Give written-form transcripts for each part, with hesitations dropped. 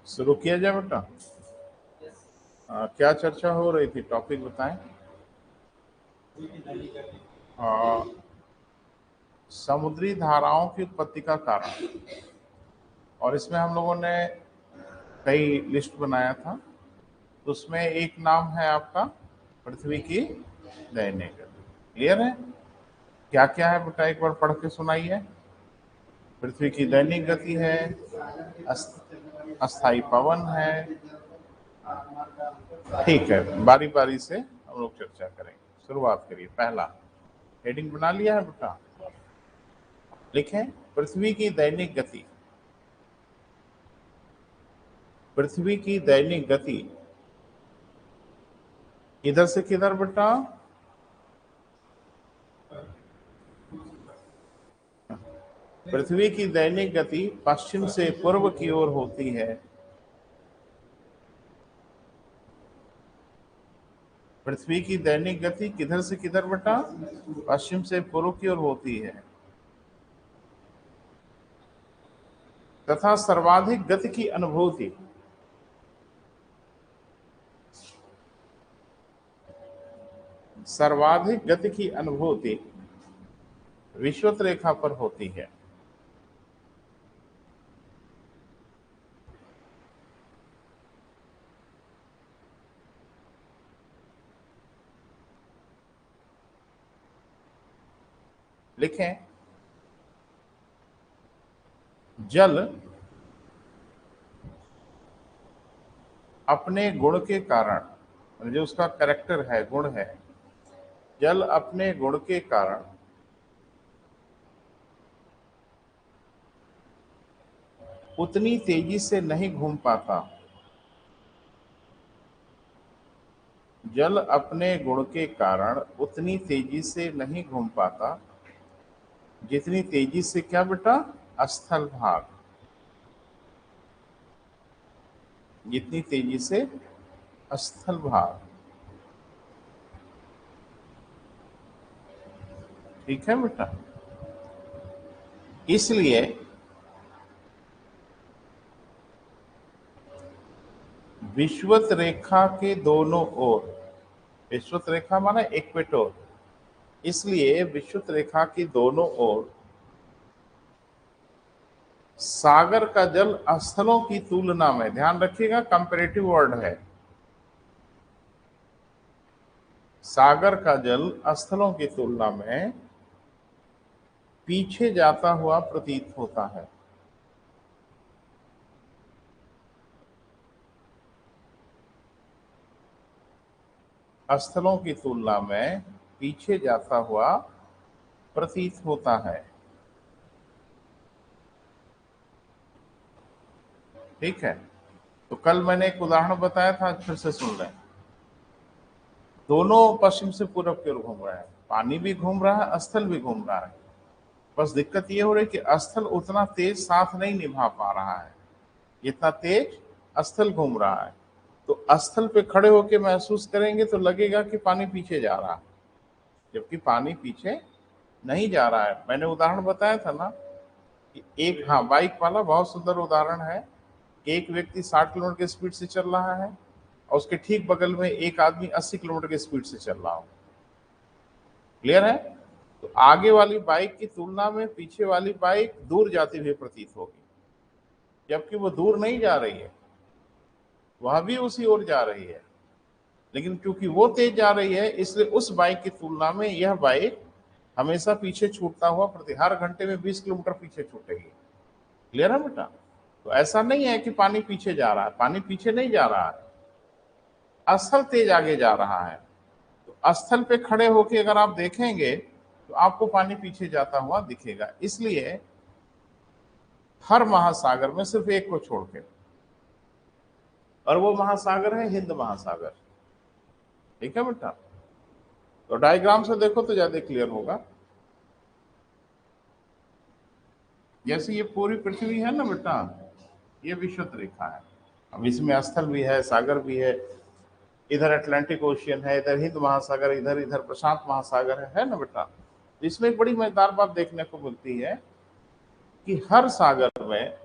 शुरू किया जाए बेटा। क्या चर्चा हो रही थी, टॉपिक बताएं। आ, समुद्री धाराओं की उत्पत्ति का कारण, और इसमें हम लोगों ने कई लिस्ट बनाया था। तो उसमें एक नाम है आपका पृथ्वी की दैनिक गति। क्लियर है? क्या क्या है बेटा, एक बार पढ़ के सुनाइए। पृथ्वी की दैनिक गति है, अस्थाई पवन है। ठीक है, बारी बारी से हम लोग चर्चा करेंगे। शुरुआत करिए। पहला हेडिंग बना लिया है बेटा? लिखें, पृथ्वी की दैनिक गति। पृथ्वी की दैनिक गति किधर से किधर बेटा? पृथ्वी की दैनिक गति पश्चिम से पूर्व की ओर होती है। पृथ्वी की दैनिक गति किधर से किधर बेटा? पश्चिम से पूर्व की ओर होती है तथा सर्वाधिक गति की अनुभूति विषुवत रेखा पर होती है। लिखें, जल अपने गुण के कारण, जो उसका कैरेक्टर है, गुण है, जल अपने गुण के कारण उतनी तेजी से नहीं घूम पाता। जल अपने गुण के कारण उतनी तेजी से नहीं घूम पाता जितनी तेजी से क्या बेटा? स्थल भाग। जितनी तेजी से स्थल भाग। ठीक है बेटा? इसलिए विषुवत रेखा के दोनों ओर, विषुवत रेखा माना इक्वेटर, इसलिए विषुवत रेखा की दोनों ओर सागर का जल स्थलों की तुलना में, ध्यान रखिएगा कंपैरेटिव वर्ड है, सागर का जल स्थलों की तुलना में पीछे जाता हुआ प्रतीत होता है। स्थलों की तुलना में पीछे जाता हुआ प्रतीत होता है। ठीक है? तो कल मैंने एक उदाहरण बताया था, आज फिर से सुन लें। दोनों पश्चिम से पूर्व की ओर घूम रहे हैं, पानी भी घूम रहा है, स्थल भी घूम रहा है। बस दिक्कत ये हो रही है कि स्थल उतना तेज साथ नहीं निभा पा रहा है जितना तेज स्थल घूम रहा है। तो स्थल पे खड़े होकर महसूस करेंगे तो लगेगा कि पानी पीछे जा रहा है, जबकि पानी पीछे नहीं जा रहा है। मैंने उदाहरण बताया था ना कि एक, हाँ, बाइक वाला बहुत सुंदर उदाहरण है कि एक व्यक्ति 60 किलोमीटर की स्पीड से चल रहा है और उसके ठीक बगल में एक आदमी 80 किलोमीटर की स्पीड से चल रहा हो। क्लियर है? तो आगे वाली बाइक की तुलना में पीछे वाली बाइक दूर जाती हुई प्रतीत होगी, जबकि वो दूर नहीं जा रही है, वह भी उसी ओर जा रही है, लेकिन क्योंकि वो तेज जा रही है इसलिए उस बाइक की तुलना में यह बाइक हमेशा पीछे छूटता हुआ हर घंटे में 20 किलोमीटर पीछे छूटेगी। क्लियर है बेटा? तो ऐसा नहीं है कि पानी पीछे जा रहा है, पानी पीछे नहीं जा रहा है, स्थल तेज आगे जा रहा है। तो स्थल पे खड़े होके अगर आप देखेंगे तो आपको पानी पीछे जाता हुआ दिखेगा। इसलिए हर महासागर में सिर्फ एक को छोड़ के, और वो महासागर है हिंद महासागर। ठीक है बेटा? तो डायग्राम से देखो तो ज्यादा क्लियर होगा। जैसे ये पूरी पृथ्वी है ना बेटा, ये विषुवत रेखा है। अब इसमें स्थल भी है, सागर भी है, इधर अटलांटिक ओशियन है, इधर हिंद महासागर, इधर इधर प्रशांत महासागर है ना बेटा। इसमें एक बड़ी मजेदार बात देखने को मिलती है कि हर सागर में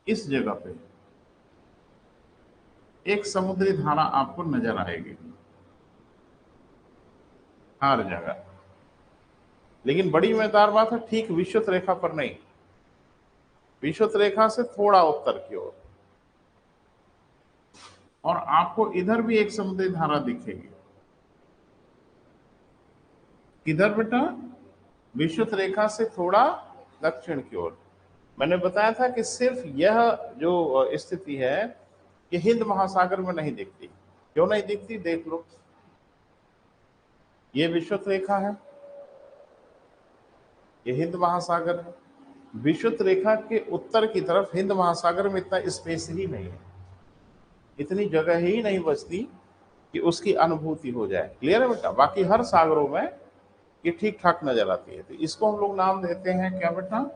इस जगह पे एक समुद्री धारा आपको नजर आएगी हर जगह। लेकिन बड़ी मजेदार बात है, ठीक विषुवत रेखा पर नहीं, विषुवत रेखा से थोड़ा उत्तर की ओर। और आपको इधर भी एक समुद्री धारा दिखेगी। किधर बेटा? विषुवत रेखा से थोड़ा दक्षिण की ओर। मैंने बताया था कि सिर्फ यह जो स्थिति है ये हिंद महासागर में नहीं दिखती। क्यों नहीं दिखती? देख लो, ये विषुवत रेखा है, ये हिंद महासागर है। विषुवत रेखा के उत्तर की तरफ हिंद महासागर में इतना स्पेस ही नहीं है, इतनी जगह ही नहीं बचती कि उसकी अनुभूति हो जाए। क्लियर है बेटा? बाकी हर सागरों में ये ठीक ठाक नजर आती है। तो इसको हम लोग नाम देते हैं क्या बेटा?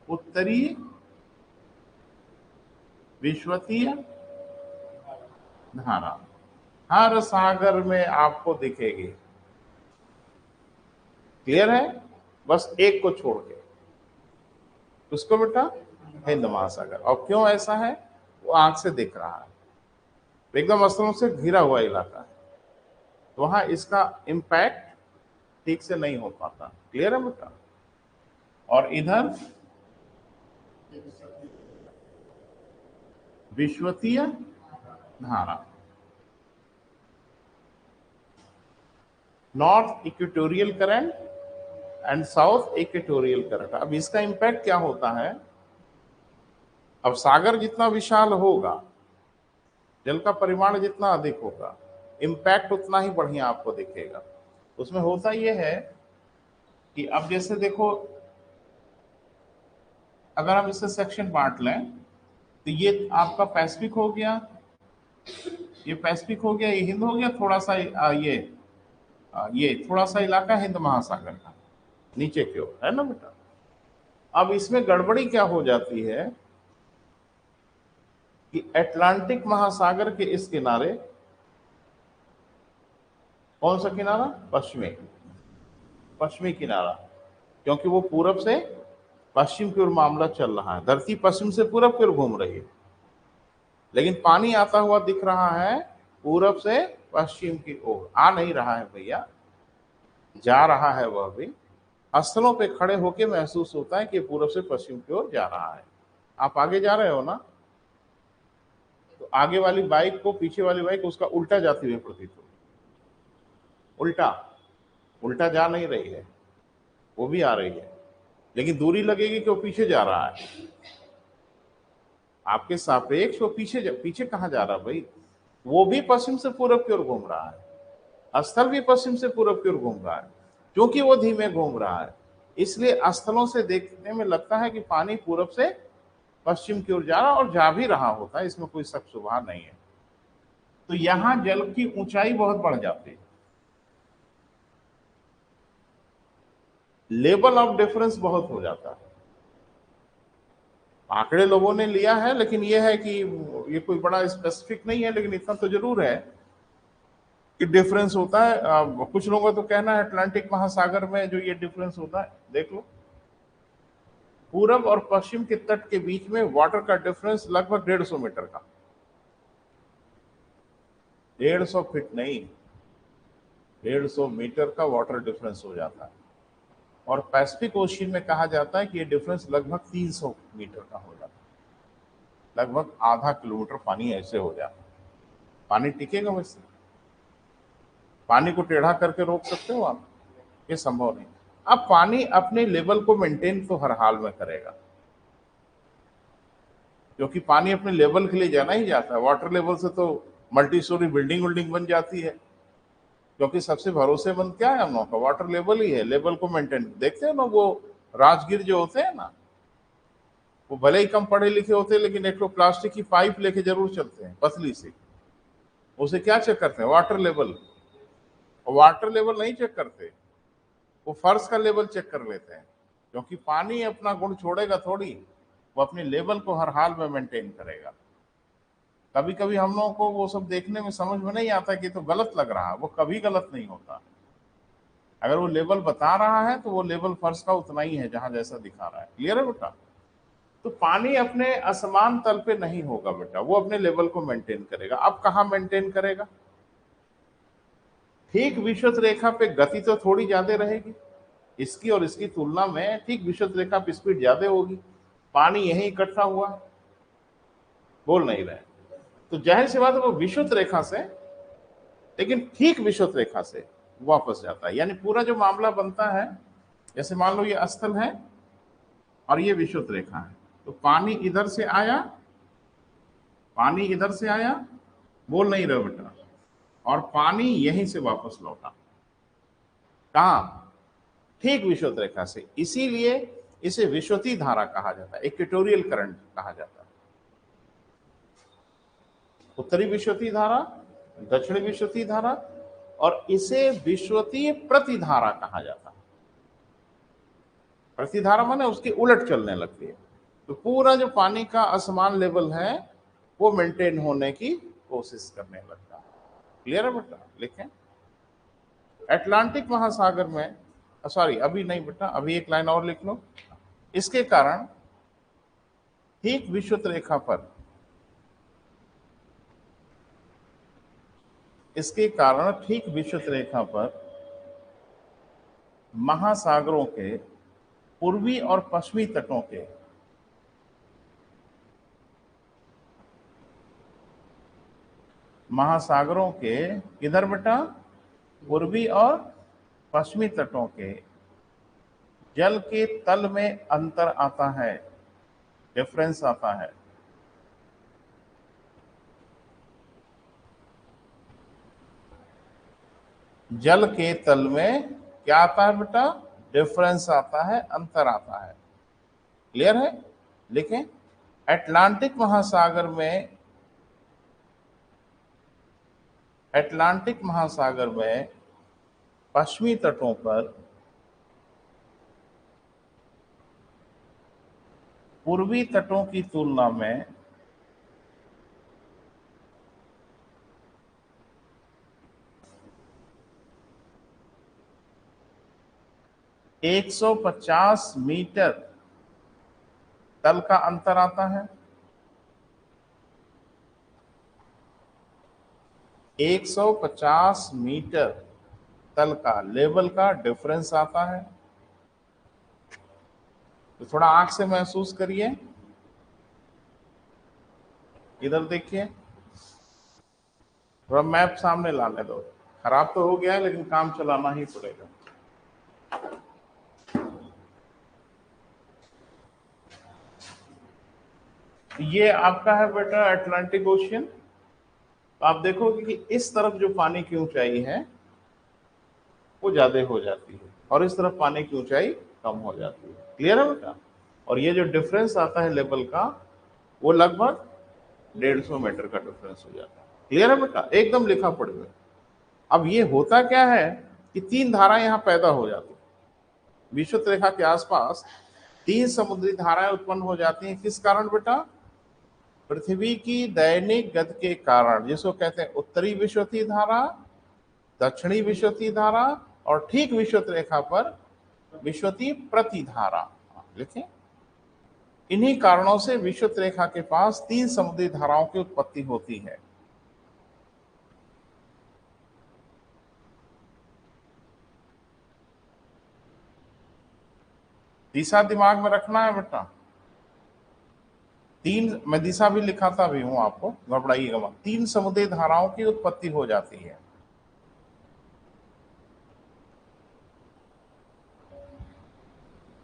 उत्तरी विषुवतीय धारा। हर सागर में आपको दिखेगी। क्लियर है? बस एक को छोड़ के, उसको बेटा हिंद महासागर। और क्यों ऐसा है? वो आंख से दिख रहा है, एकदम स्थलों से घिरा हुआ इलाका है, तो वहां इसका इम्पैक्ट ठीक से नहीं हो पाता। क्लियर है बेटा? और इधर विषुवतीय धारा, north equatorial current and south equatorial current. अब इसका इंपैक्ट क्या होता है? अब सागर जितना विशाल होगा, जल का परिमाण जितना अधिक होगा, इंपैक्ट उतना ही बढ़िया आपको दिखेगा। उसमें होता यह है कि अब जैसे देखो, अगर हम इसे सेक्शन बांट लें तो ये आपका पैसिफिक हो गया, ये पैसिफिक हो गया, ये हिंद हो गया, थोड़ा सा ये थोड़ा सा इलाका हिंद महासागर का नीचे की ओर है ना बेटा। अब इसमें गड़बड़ी क्या हो जाती है कि अटलांटिक महासागर के इस किनारे, कौन सा किनारा? पश्चिमी, पश्चिमी किनारा, क्योंकि वो पूरब से पश्चिम की ओर मामला चल रहा है। धरती पश्चिम से पूरब की ओर घूम रही है, लेकिन पानी आता हुआ दिख रहा है पूरब से पश्चिम की ओर। आ नहीं रहा है भैया, जा रहा है वह भी। स्थलों पे खड़े होके महसूस होता है कि पूरब से पश्चिम की ओर जा रहा है। आप आगे जा रहे हो ना, तो आगे वाली बाइक को, पीछे वाली बाइक उसका उल्टा जाती हुई प्रतीत हो। उल्टा उल्टा जा नहीं रही है, वो भी आ रही है, लेकिन दूरी लगेगी कि वो पीछे जा रहा है आपके सापेक्ष। वो पीछे कहाँ जा रहा है भाई? वो भी पश्चिम से पूरब की ओर घूम रहा है, स्थल भी पश्चिम से पूरब की ओर घूम रहा है। क्योंकि वो धीमे घूम रहा है, इसलिए स्थलों से देखने में लगता है कि पानी पूरब से पश्चिम की ओर जा रहा, और जा भी रहा होता है, इसमें कोई शक शुबहा नहीं है। तो यहां जल की ऊंचाई बहुत बढ़ जाती है, लेवल ऑफ डिफरेंस बहुत हो जाता है। आंकड़े लोगों ने लिया है, लेकिन यह है कि ये कोई बड़ा स्पेसिफिक नहीं है, लेकिन इतना तो जरूर है कि डिफरेंस होता है। कुछ लोगों का तो कहना है अटलांटिक महासागर में जो ये डिफरेंस होता है, देख लो, पूरब और पश्चिम के तट के बीच में वाटर का डिफरेंस लगभग 150 मीटर का, 150 फीट नहीं, 150 मीटर का वाटर डिफरेंस हो जाता है। और पैसिफिक ओशियन में कहा जाता है कि ये डिफरेंस लगभग 300 मीटर का हो जाता है, लगभग आधा किलोमीटर पानी ऐसे हो जाता है। पानी टिकेगा वैसे? पानी को टेढ़ा करके रोक सकते हो आप? ये संभव नहीं। अब पानी अपने लेवल को मेंटेन तो हर हाल में करेगा, क्योंकि पानी अपने लेवल के लिए जाना ही जाता है। वाटर लेवल से तो मल्टी स्टोरी बिल्डिंग बन जाती है, क्योंकि सबसे भरोसेमंद क्या है हम लोगों का? वाटर लेवल ही है। लेवल को मेंटेन, देखते हैं ना वो राजगीर जो होते हैं ना, वो भले ही कम पढ़े लिखे होते हैं, लेकिन एक तो प्लास्टिक की पाइप लेके जरूर चलते हैं, पतली सी। उसे क्या चेक करते हैं? Water level. और वाटर लेवल नहीं चेक करते, वो फर्श का लेवल चेक कर लेते हैं, क्योंकि पानी अपना गुण छोड़ेगा थोड़ी, वो अपने लेवल को हर हाल में मेंटेन करेगा। कभी कभी हम लोगों को वो सब देखने में समझ में नहीं आता कि तो गलत लग रहा है, वो कभी गलत नहीं होता। अगर वो लेवल बता रहा है तो वो लेवल फर्श का उतना ही है जहां जैसा दिखा रहा है। क्लियर है बेटा? तो पानी अपने असमान तल पे नहीं होगा बेटा, वो अपने लेवल को मेंटेन करेगा। अब कहाँ मेंटेन करेगा? ठीक विषुवत रेखा पे गति तो थोड़ी ज्यादा रहेगी, इसकी और इसकी तुलना में ठीक विषुवत रेखा पे स्पीड ज्यादा होगी। पानी यहीं इकट्ठा हुआ, बोल नहीं रहे, तो जाहिर सी बात है वो विषुवत रेखा से, लेकिन ठीक विषुवत रेखा से वापस जाता है। यानी पूरा जो मामला बनता है, जैसे मान लो ये अस्थल है और ये विषुवत रेखा है, तो पानी इधर से आया, पानी इधर से आया, बोल नहीं रहे बेटा, और पानी यहीं से वापस लौटा। कहां? ठीक विषुवत रेखा से। इसीलिए इसे विषुवती धारा कहा जाता है, इक्वेटोरियल करंट कहा जाता है। उत्तरी विषुवती धारा, दक्षिणी विषुवती धारा, और इसे विषुवतीय प्रतिधारा कहा जाता है। प्रतिधारा माने उसकी उलट चलने लगती है। तो पूरा जो पानी का असमान लेवल है वो मेंटेन होने की कोशिश करने लगता है। क्लियर है बेटा? लिखें, अटलांटिक महासागर में, सॉरी अभी नहीं बेटा, अभी एक लाइन और लिख लो। इसके कारण ठीक विषुवत रेखा पर, इसके कारण ठीक विषुवत रेखा पर महासागरों के पूर्वी और पश्चिमी तटों के महासागरों के किधर बेटा? पूर्वी और पश्चिमी तटों के जल के तल में अंतर आता है, डिफरेंस आता है। जल के तल में क्या आता है बेटा? डिफरेंस आता है, अंतर आता है। क्लियर है? लिखें, अटलांटिक महासागर में, अटलांटिक महासागर में पश्चिमी तटों पर पूर्वी तटों की तुलना में एक 150 मीटर तल का अंतर आता है। 150 मीटर तल का लेवल का डिफरेंस आता है। तो थोड़ा आंख से महसूस करिए, इधर देखिए, थोड़ा मैप सामने लाने दो। खराब तो हो गया है लेकिन काम चलाना ही पड़ेगा। ये आपका है बेटा अटलांटिक ओशियन। तो आप देखोगे कि इस तरफ जो पानी की ऊंचाई है वो ज्यादा हो जाती है और इस तरफ पानी की ऊंचाई कम हो जाती है। क्लियर है बेटा? और ये जो डिफरेंस आता है लेवल का, वो लगभग 150 मीटर का डिफरेंस हो जाता है। क्लियर है बेटा? एकदम लिखा पड़ेगा। अब ये होता क्या है कि तीन धाराएं यहां पैदा हो जाती है। विषुवत रेखा के आसपास तीन समुद्री धाराएं उत्पन्न हो जाती हैं। किस कारण बेटा? पृथ्वी की दैनिक गति के कारण, जिसको कहते हैं उत्तरी विषुवतीय धारा, दक्षिणी विषुवतीय धारा, और ठीक विषुवत रेखा पर विषुवतीय प्रतिधारा। लिखें, इन्हीं कारणों से विषुवत रेखा के पास तीन समुद्री धाराओं की उत्पत्ति होती है। दिशा दिमाग में रखना है बेटा। तीन, मैं दिशा भी लिखाता भी हूं आपको, घबराइएगा मत। तीन समुद्री धाराओं की उत्पत्ति हो जाती है।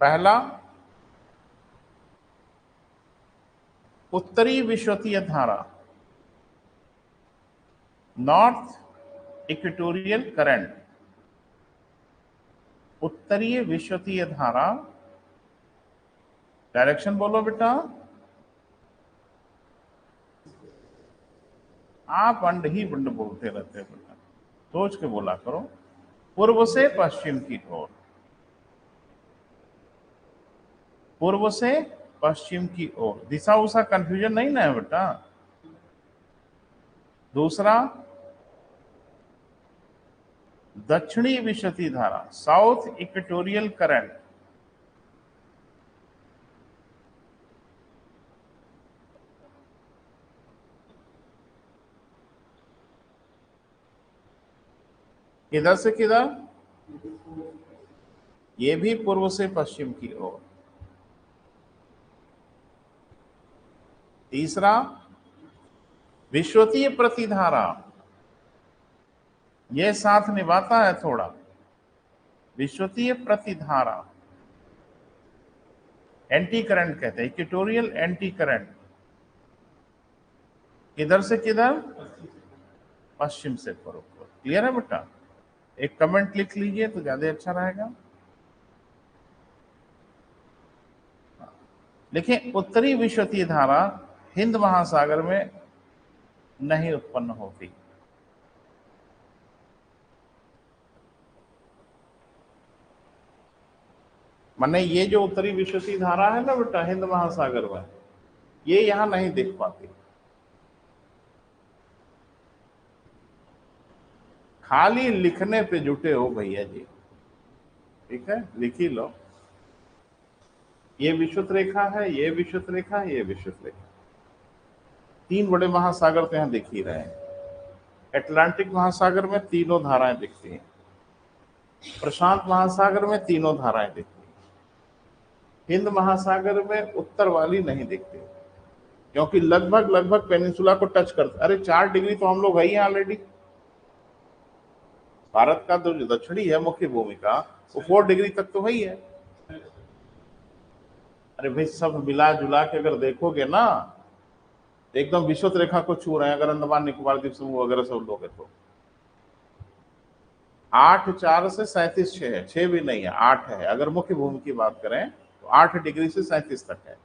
पहला, उत्तरी विषुवतीय धारा, नॉर्थ इक्वेटोरियल करंट। उत्तरीय विषुवतीय धारा, डायरेक्शन बोलो बेटा। आप अंड ही बंड बोलते रहते हैं बेटा, सोच के बोला करो। पूर्व से पश्चिम की ओर, पूर्व से पश्चिम की ओर। दिशा उषा कंफ्यूजन नहीं ना है बेटा। दूसरा, दक्षिणी विषुवतीय धारा, साउथ इक्वेटोरियल करंट। किधर से किधर? ये भी पूर्व से पश्चिम की ओर। तीसरा, विश्वतीय प्रतिधारा, यह साथ निभाता है थोड़ा। विश्वतीय प्रतिधारा, एंटी करंट कहते हैं, इक्वेटोरियल एंटी करंट। किधर से किधर? पश्चिम से पूर्व। क्लियर है बेटा? एक कमेंट लिख लीजिए तो ज्यादा अच्छा रहेगा। देखिए, उत्तरी विश्वतीय धारा हिंद महासागर में नहीं उत्पन्न होती। माने ये जो उत्तरी विश्वतीय धारा है ना बेटा हिंद महासागर में, ये यहां नहीं दिख पाती। खाली लिखने पे जुटे हो भैया जी, ठीक है, लिख ही लो। ये विषुवत रेखा है, ये विषुवत रेखा है, ये विषुवत रेखा। तीन बड़े महासागर तो यहां दिख ही रहे हैं। अटलांटिक महासागर में तीनों धाराएं दिखती हैं, प्रशांत महासागर में तीनों धाराएं दिखती हैं, हिंद महासागर में उत्तर वाली नहीं दिखती, क्योंकि लगभग लगभग पेनिनसुला को टच करता। अरे 4 डिग्री तो हम लोग है ही ऑलरेडी। भारत का जो दक्षिणी है मुख्य भूमिका, वो 4 डिग्री तक तो है ही है। अरे भाई, सब मिला जुला के अगर देखोगे ना, एकदम विषुवत रेखा को छू रहे हैं अगर अंडमान निकोबार द्वीप समूह वगैरह सब लोग तो। 8 4 से 37 6 है, 6 भी नहीं है, 8 है। अगर मुख्य भूमि की बात करें तो 8 डिग्री से 37 तक है,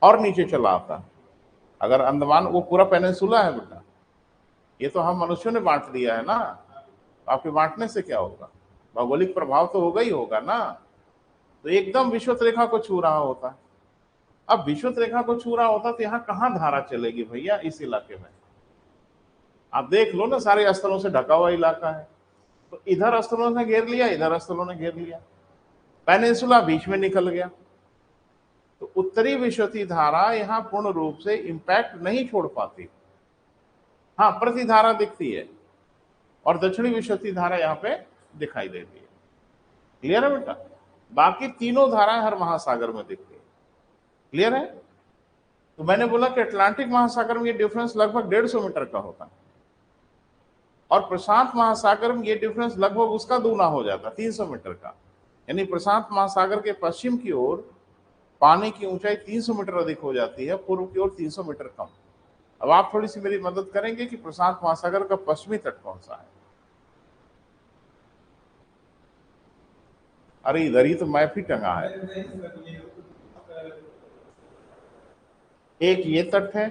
और नीचे चला आता। अगर अंडमान, वो पूरा पेनिनसुला है बेटा, ये तो हम मनुष्यों ने बांट दिया है ना। आपके बांटने से क्या होगा? भौगोलिक प्रभाव तो होगा ही होगा ना। तो एकदम विषुवत रेखा को छू रहा होता है। अब विषुवत रेखा को छू रहा होता तो यहाँ कहाँ धारा चलेगी भैया? इस इलाके में आप देख लो ना, सारे स्थलों से ढका हुआ इलाका है। तो इधर स्थलों ने घेर लिया, इधर स्थलों ने घेर लिया, पेनिनसुला बीच में निकल गया। तो उत्तरी विषुवतीय धारा यहाँ पूर्ण रूप से इंपैक्ट नहीं छोड़ पाती। हाँ, प्रतिधारा दिखती है, और दक्षिणी विषुवतीय धारा यहाँ पे दिखाई देती है। क्लियर है बेटा? बाकी तीनों धाराएं हर महासागर में दिखती है। क्लियर है? तो मैंने बोला कि अटलांटिक महासागर में ये डिफरेंस लगभग 150 मीटर का होता है, और प्रशांत महासागर में ये डिफरेंस लगभग उसका दूना हो जाता है, 300 मीटर का। यानी प्रशांत महासागर के पश्चिम की ओर पानी की ऊंचाई 300 मीटर अधिक हो जाती है, पूर्व की ओर 300 मीटर कम। अब आप थोड़ी सी मेरी मदद करेंगे कि प्रशांत महासागर का पश्चिमी तट कौन सा है? अरे इधर ही तो मैप ही टंगा है। एक ये तट है,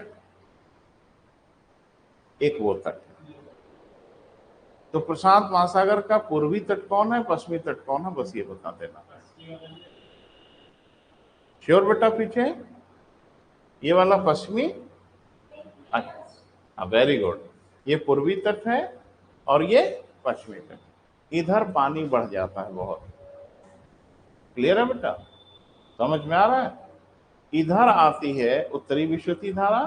एक वो तट है। तो प्रशांत महासागर का पूर्वी तट कौन है, पश्चिमी तट कौन है? बस ये बता देना। श्योर बेटा? पीछे ये वाला पश्चिमी। अच्छा, वेरी गुड। ये पूर्वी तट है और ये पश्चिमी तट। इधर पानी बढ़ जाता है बहुत। क्लियर है बेटा? समझ में आ रहा है? इधर आती है उत्तरी विषुवतीय धारा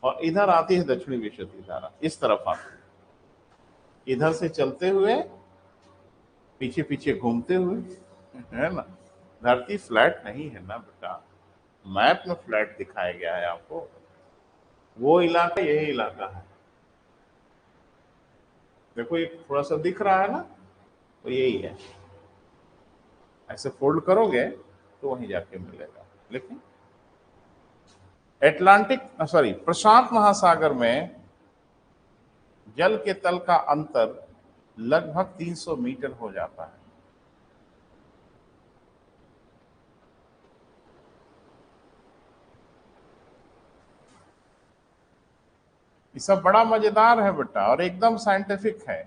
और इधर आती है दक्षिणी विषुवतीय धारा। इस तरफ आती है, इधर से चलते हुए, पीछे पीछे घूमते हुए, है ना। धरती फ्लैट नहीं है ना बेटा, मैप में फ्लैट दिखाया गया है आपको। वो इलाका यही इलाका है, देखो ये थोड़ा सा दिख रहा है ना, तो यही है। ऐसे फोल्ड करोगे तो वहीं जाके मिलेगा। लेकिन अटलांटिक, सॉरी, प्रशांत महासागर में जल के तल का अंतर लगभग 300 मीटर हो जाता है। ये सब बड़ा मजेदार है बेटा, और एकदम साइंटिफिक है,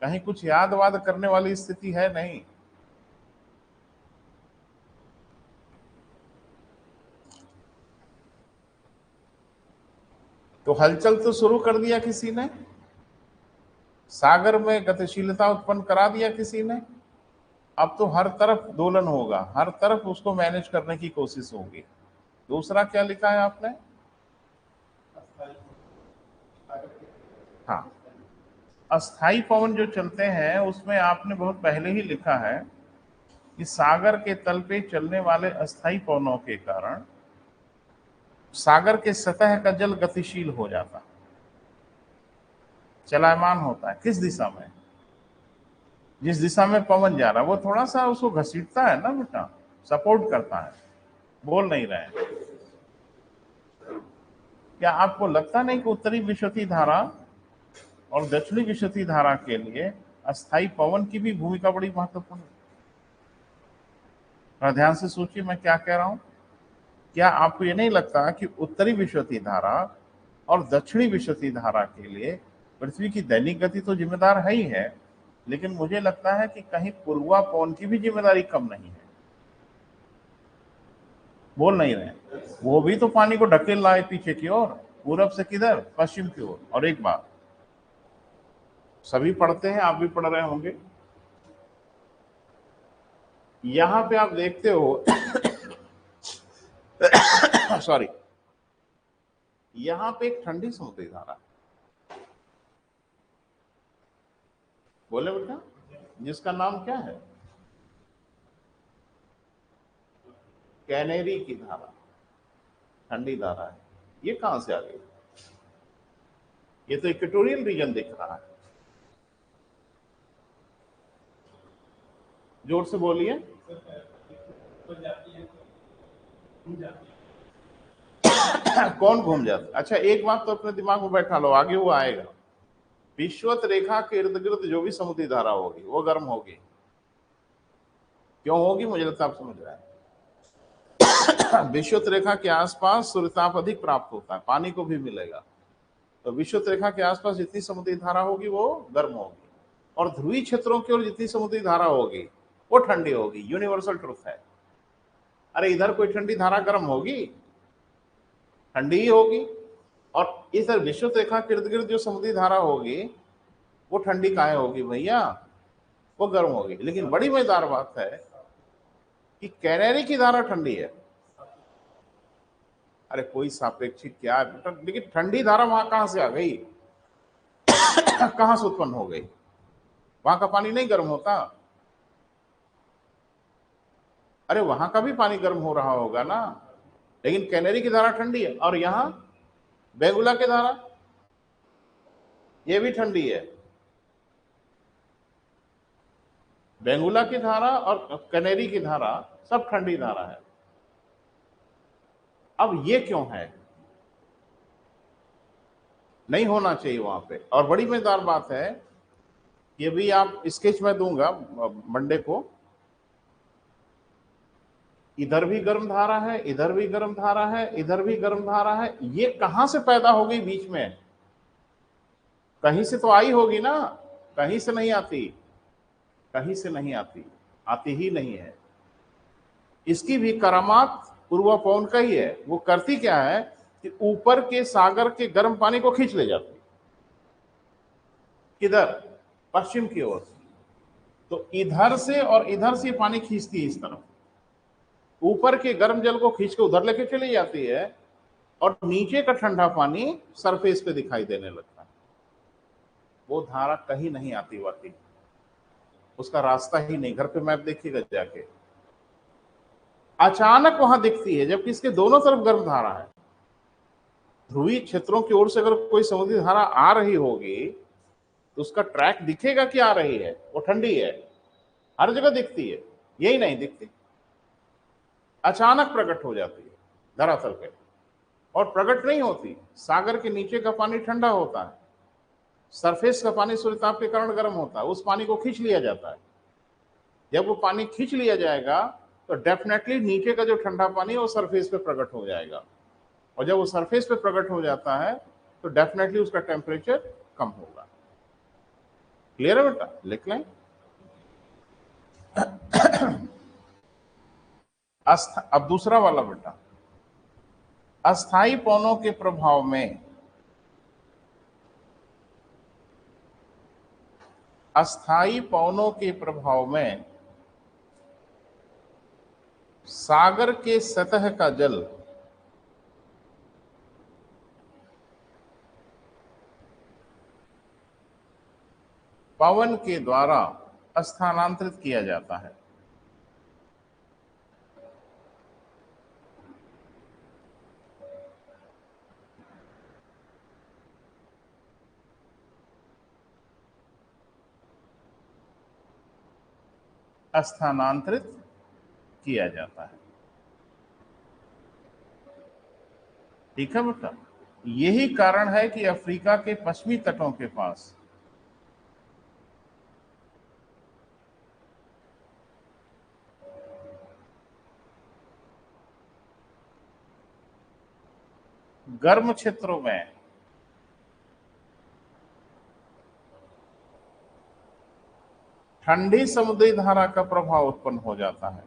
कहीं कुछ याद वाद करने वाली स्थिति है नहीं। तो हलचल तो शुरू कर दिया किसी ने, सागर में गतिशीलता उत्पन्न करा दिया किसी ने। अब तो हर तरफ दोलन होगा, हर तरफ उसको मैनेज करने की कोशिश होगी। दूसरा क्या लिखा है आपने? हाँ, अस्थाई पवन जो चलते हैं उसमें आपने बहुत पहले ही लिखा है कि सागर के तल पे चलने वाले अस्थाई पवनों के कारण सागर के सतह का जल गतिशील हो जाता, चलायमान होता है। किस दिशा में? जिस दिशा में पवन जा रहा है वो थोड़ा सा उसको घसीटता है ना बेटा, सपोर्ट करता है। बोल नहीं रहे हैं। क्या आपको लगता नहीं कि उत्तरी विशुद्धि धारा और दक्षिणी विशुद्धि धारा के लिए अस्थाई पवन की भी भूमिका बड़ी महत्वपूर्ण है? ध्यान से सोचिए मैं क्या कह रहा हूं। क्या आपको ये नहीं लगता कि उत्तरी विशुद्धि धारा और दक्षिणी विशुद्धि धारा के लिए पृथ्वी की दैनिक गति तो जिम्मेदार है ही है, लेकिन मुझे लगता है कि कहीं पूर्वा पवन की भी जिम्मेदारी कम नहीं है? बोल नहीं रहे। वो भी तो पानी को ढकेल रहा है पीछे की ओर, पूरब से किधर? पश्चिम की ओर। और एक बात सभी पढ़ते हैं, आप भी पढ़ रहे होंगे, यहां पे आप देखते हो सॉरी, यहां पे एक ठंडी समुद्री धारा, बोले बेटा, जिसका नाम क्या है? कैनेरी की धारा, ठंडी धारा है। ये कहां से आ गई? ये तो इक्वेटोरियल रीजन दिख रहा है। जोर से बोलिए। कौन घूम जाता? अच्छा एक बात तो अपने दिमाग में बैठा लो, आगे वो आएगा। विश्वत रेखा के इर्द गिर्द जो भी समुद्री धारा होगी वो गर्म होगी। क्यों होगी? मुझे लगता है आप समझ रहे हैं। विश्वत रेखा के आसपास सूर्यताप अधिक प्राप्त होता है, पानी को भी मिलेगा, तो विश्वत रेखा के आसपास जितनी समुद्री धारा होगी वो गर्म होगी, और ध्रुवीय क्षेत्रों की ओर जितनी समुद्री धारा होगी वो ठंडी होगी। यूनिवर्सल ट्रुथ है। अरे इधर कोई ठंडी धारा गर्म होगी? ठंडी ही होगी। और इधर विश्वत रेखा के इर्द गिर्द जो समुद्री धारा होगी वो ठंडी काहे होगी भैया? वो गर्म होगी। लेकिन बड़ी मजेदार बात है कि कैनेरी की धारा ठंडी है। अरे कोई सापेक्षिक क्या है, लेकिन ठंडी धारा वहां कहां से आ गई? कहां से उत्पन्न हो गई? वहां का पानी नहीं गर्म होता? अरे वहां का भी पानी गर्म हो रहा होगा ना, लेकिन कैनेरी की धारा ठंडी है। और यहां बेंगुला की धारा, ये भी ठंडी है। बेंगुला की धारा और कैनेरी की धारा सब ठंडी धारा है। अब ये क्यों है? नहीं होना चाहिए वहां पे। और बड़ी मजेदार बात है, ये भी आप स्केच में दूंगा मंडे को, इधर भी गर्म धारा है, इधर भी गर्म धारा है, इधर भी गर्म धारा है। ये कहां से पैदा हो गई बीच में? कहीं से तो आई होगी ना, कहीं से नहीं आती, कहीं से नहीं आती, आती ही नहीं है। इसकी भी करामात पूर्वा पवन का ही है। वो करती क्या है कि ऊपर के सागर के गर्म पानी को खींच ले जाती। किधर? पश्चिम की ओर। तो इधर से और इधर से पानी खींचती है इस तरफ, ऊपर के गर्म जल को खींच के उधर लेके चली जाती है, और नीचे का ठंडा पानी सरफेस पे दिखाई देने लगता है। वो धारा कहीं नहीं आती वाती, उसका रास्ता ही नहीं। घर पे मैप देखिएगा जाके, अचानक वहां दिखती है, जबकि इसके दोनों तरफ गर्म धारा है। ध्रुवीय क्षेत्रों की ओर से अगर कोई समुद्री धारा आ रही होगी तो उसका ट्रैक दिखेगा कि आ रही है, वो ठंडी है। हर जगह दिखती है, यही नहीं दिखती, अचानक प्रकट हो जाती है धरातल पे। और प्रकट नहीं होती, सागर के नीचे का पानी ठंडा होता है, सरफेस का पानी सूर्यताप के कारण गर्म होता है, उस पानी को खींच लिया जाता है। जब वो पानी खींच लिया जाएगा तो डेफिनेटली नीचे का जो ठंडा पानी है वो सरफेस पे प्रकट हो जाएगा, और जब वो सरफेस पे प्रकट हो जाता है तो डेफिनेटली उसका टेम्परेचर कम होगा। क्लियर है बेटा? लिख लें। अब दूसरा वाला बेटा, अस्थाई पवनों के प्रभाव में, अस्थाई पवनों के प्रभाव में सागर के सतह का जल पवन के द्वारा स्थानांतरित किया जाता है। स्थानांतरित किया जाता है। ठीक है बेटा, यही कारण है कि अफ्रीका के पश्चिमी तटों के पास गर्म क्षेत्रों में ठंडी समुद्री धारा का प्रभाव उत्पन्न हो जाता है।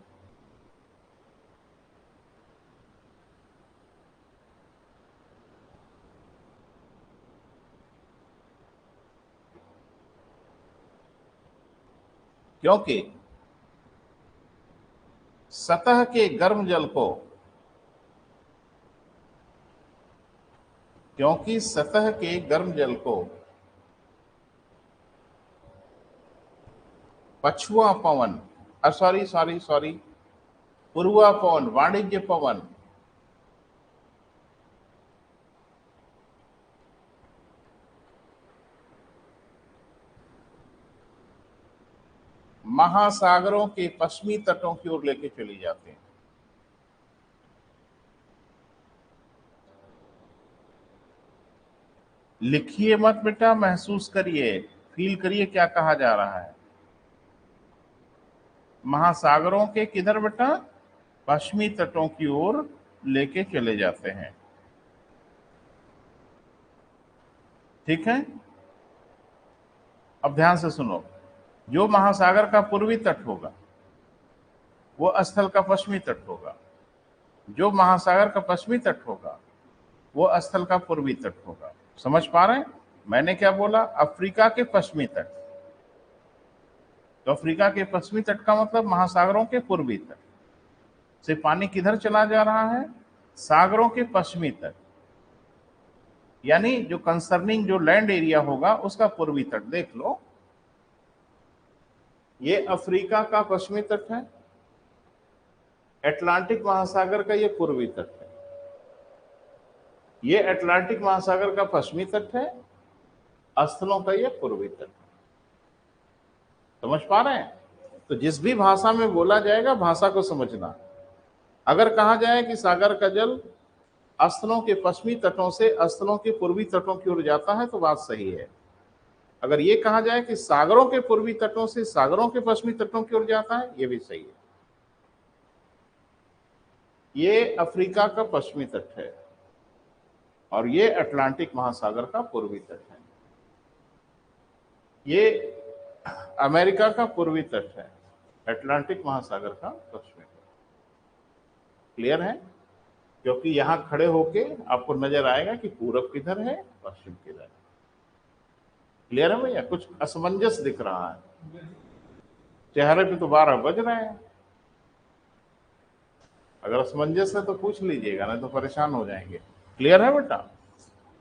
क्योंकि सतह के गर्म जल को पछुआ पवन पूर्वा पवन, वाणिज्य पवन, महासागरों के पश्चिमी तटों की ओर लेके चली जाते हैं। लिखिए मत बेटा, महसूस करिए, फील करिए क्या कहा जा रहा है। महासागरों के किधर बेटा? पश्चिमी तटों की ओर लेके चले जाते हैं। ठीक है, अब ध्यान से सुनो। जो महासागर का पूर्वी तट होगा वो स्थल का पश्चिमी तट होगा, जो महासागर का पश्चिमी तट होगा वो स्थल का पूर्वी तट होगा। समझ पा रहे हैं? मैंने क्या बोला? अफ्रीका के पश्चिमी तट। तो अफ्रीका के पश्चिमी तट का मतलब महासागरों के पूर्वी तट से पानी किधर चला जा रहा है? सागरों के पश्चिमी तट, यानी जो कंसर्निंग जो लैंड एरिया होगा उसका पूर्वी तट। देख लो, ये अफ्रीका का पश्चिमी तट है, अटलांटिक महासागर का ये पूर्वी तट है, ये अटलांटिक महासागर का पश्चिमी तट है, स्थलों का ये पूर्वी तट है। समझ पा रहे हैं? तो जिस भी भाषा में बोला जाएगा भाषा को समझना। अगर कहा जाए कि सागर का जल स्थलों के पश्चिमी तटों से स्थलों के पूर्वी तटों की ओर जाता है तो बात सही है। अगर ये कहा जाए कि सागरों के पूर्वी तटों से सागरों के पश्चिमी तटों की ओर जाता है, ये भी सही है। ये अफ्रीका का पश्चिमी तट है और ये अटलांटिक महासागर का पूर्वी तट है। ये अमेरिका का पूर्वी तट है, अटलांटिक महासागर का पश्चिमी तट। क्लियर है? क्योंकि यहां खड़े होके आपको नजर आएगा कि पूरब किधर है, पश्चिम किधर है। क्लियर है भैया? कुछ असमंजस दिख रहा है? चेहरे पे तो 12 बज रहे हैं। अगर असमंजस है तो पूछ लीजिएगा, नहीं तो परेशान हो जाएंगे। क्लियर है बेटा?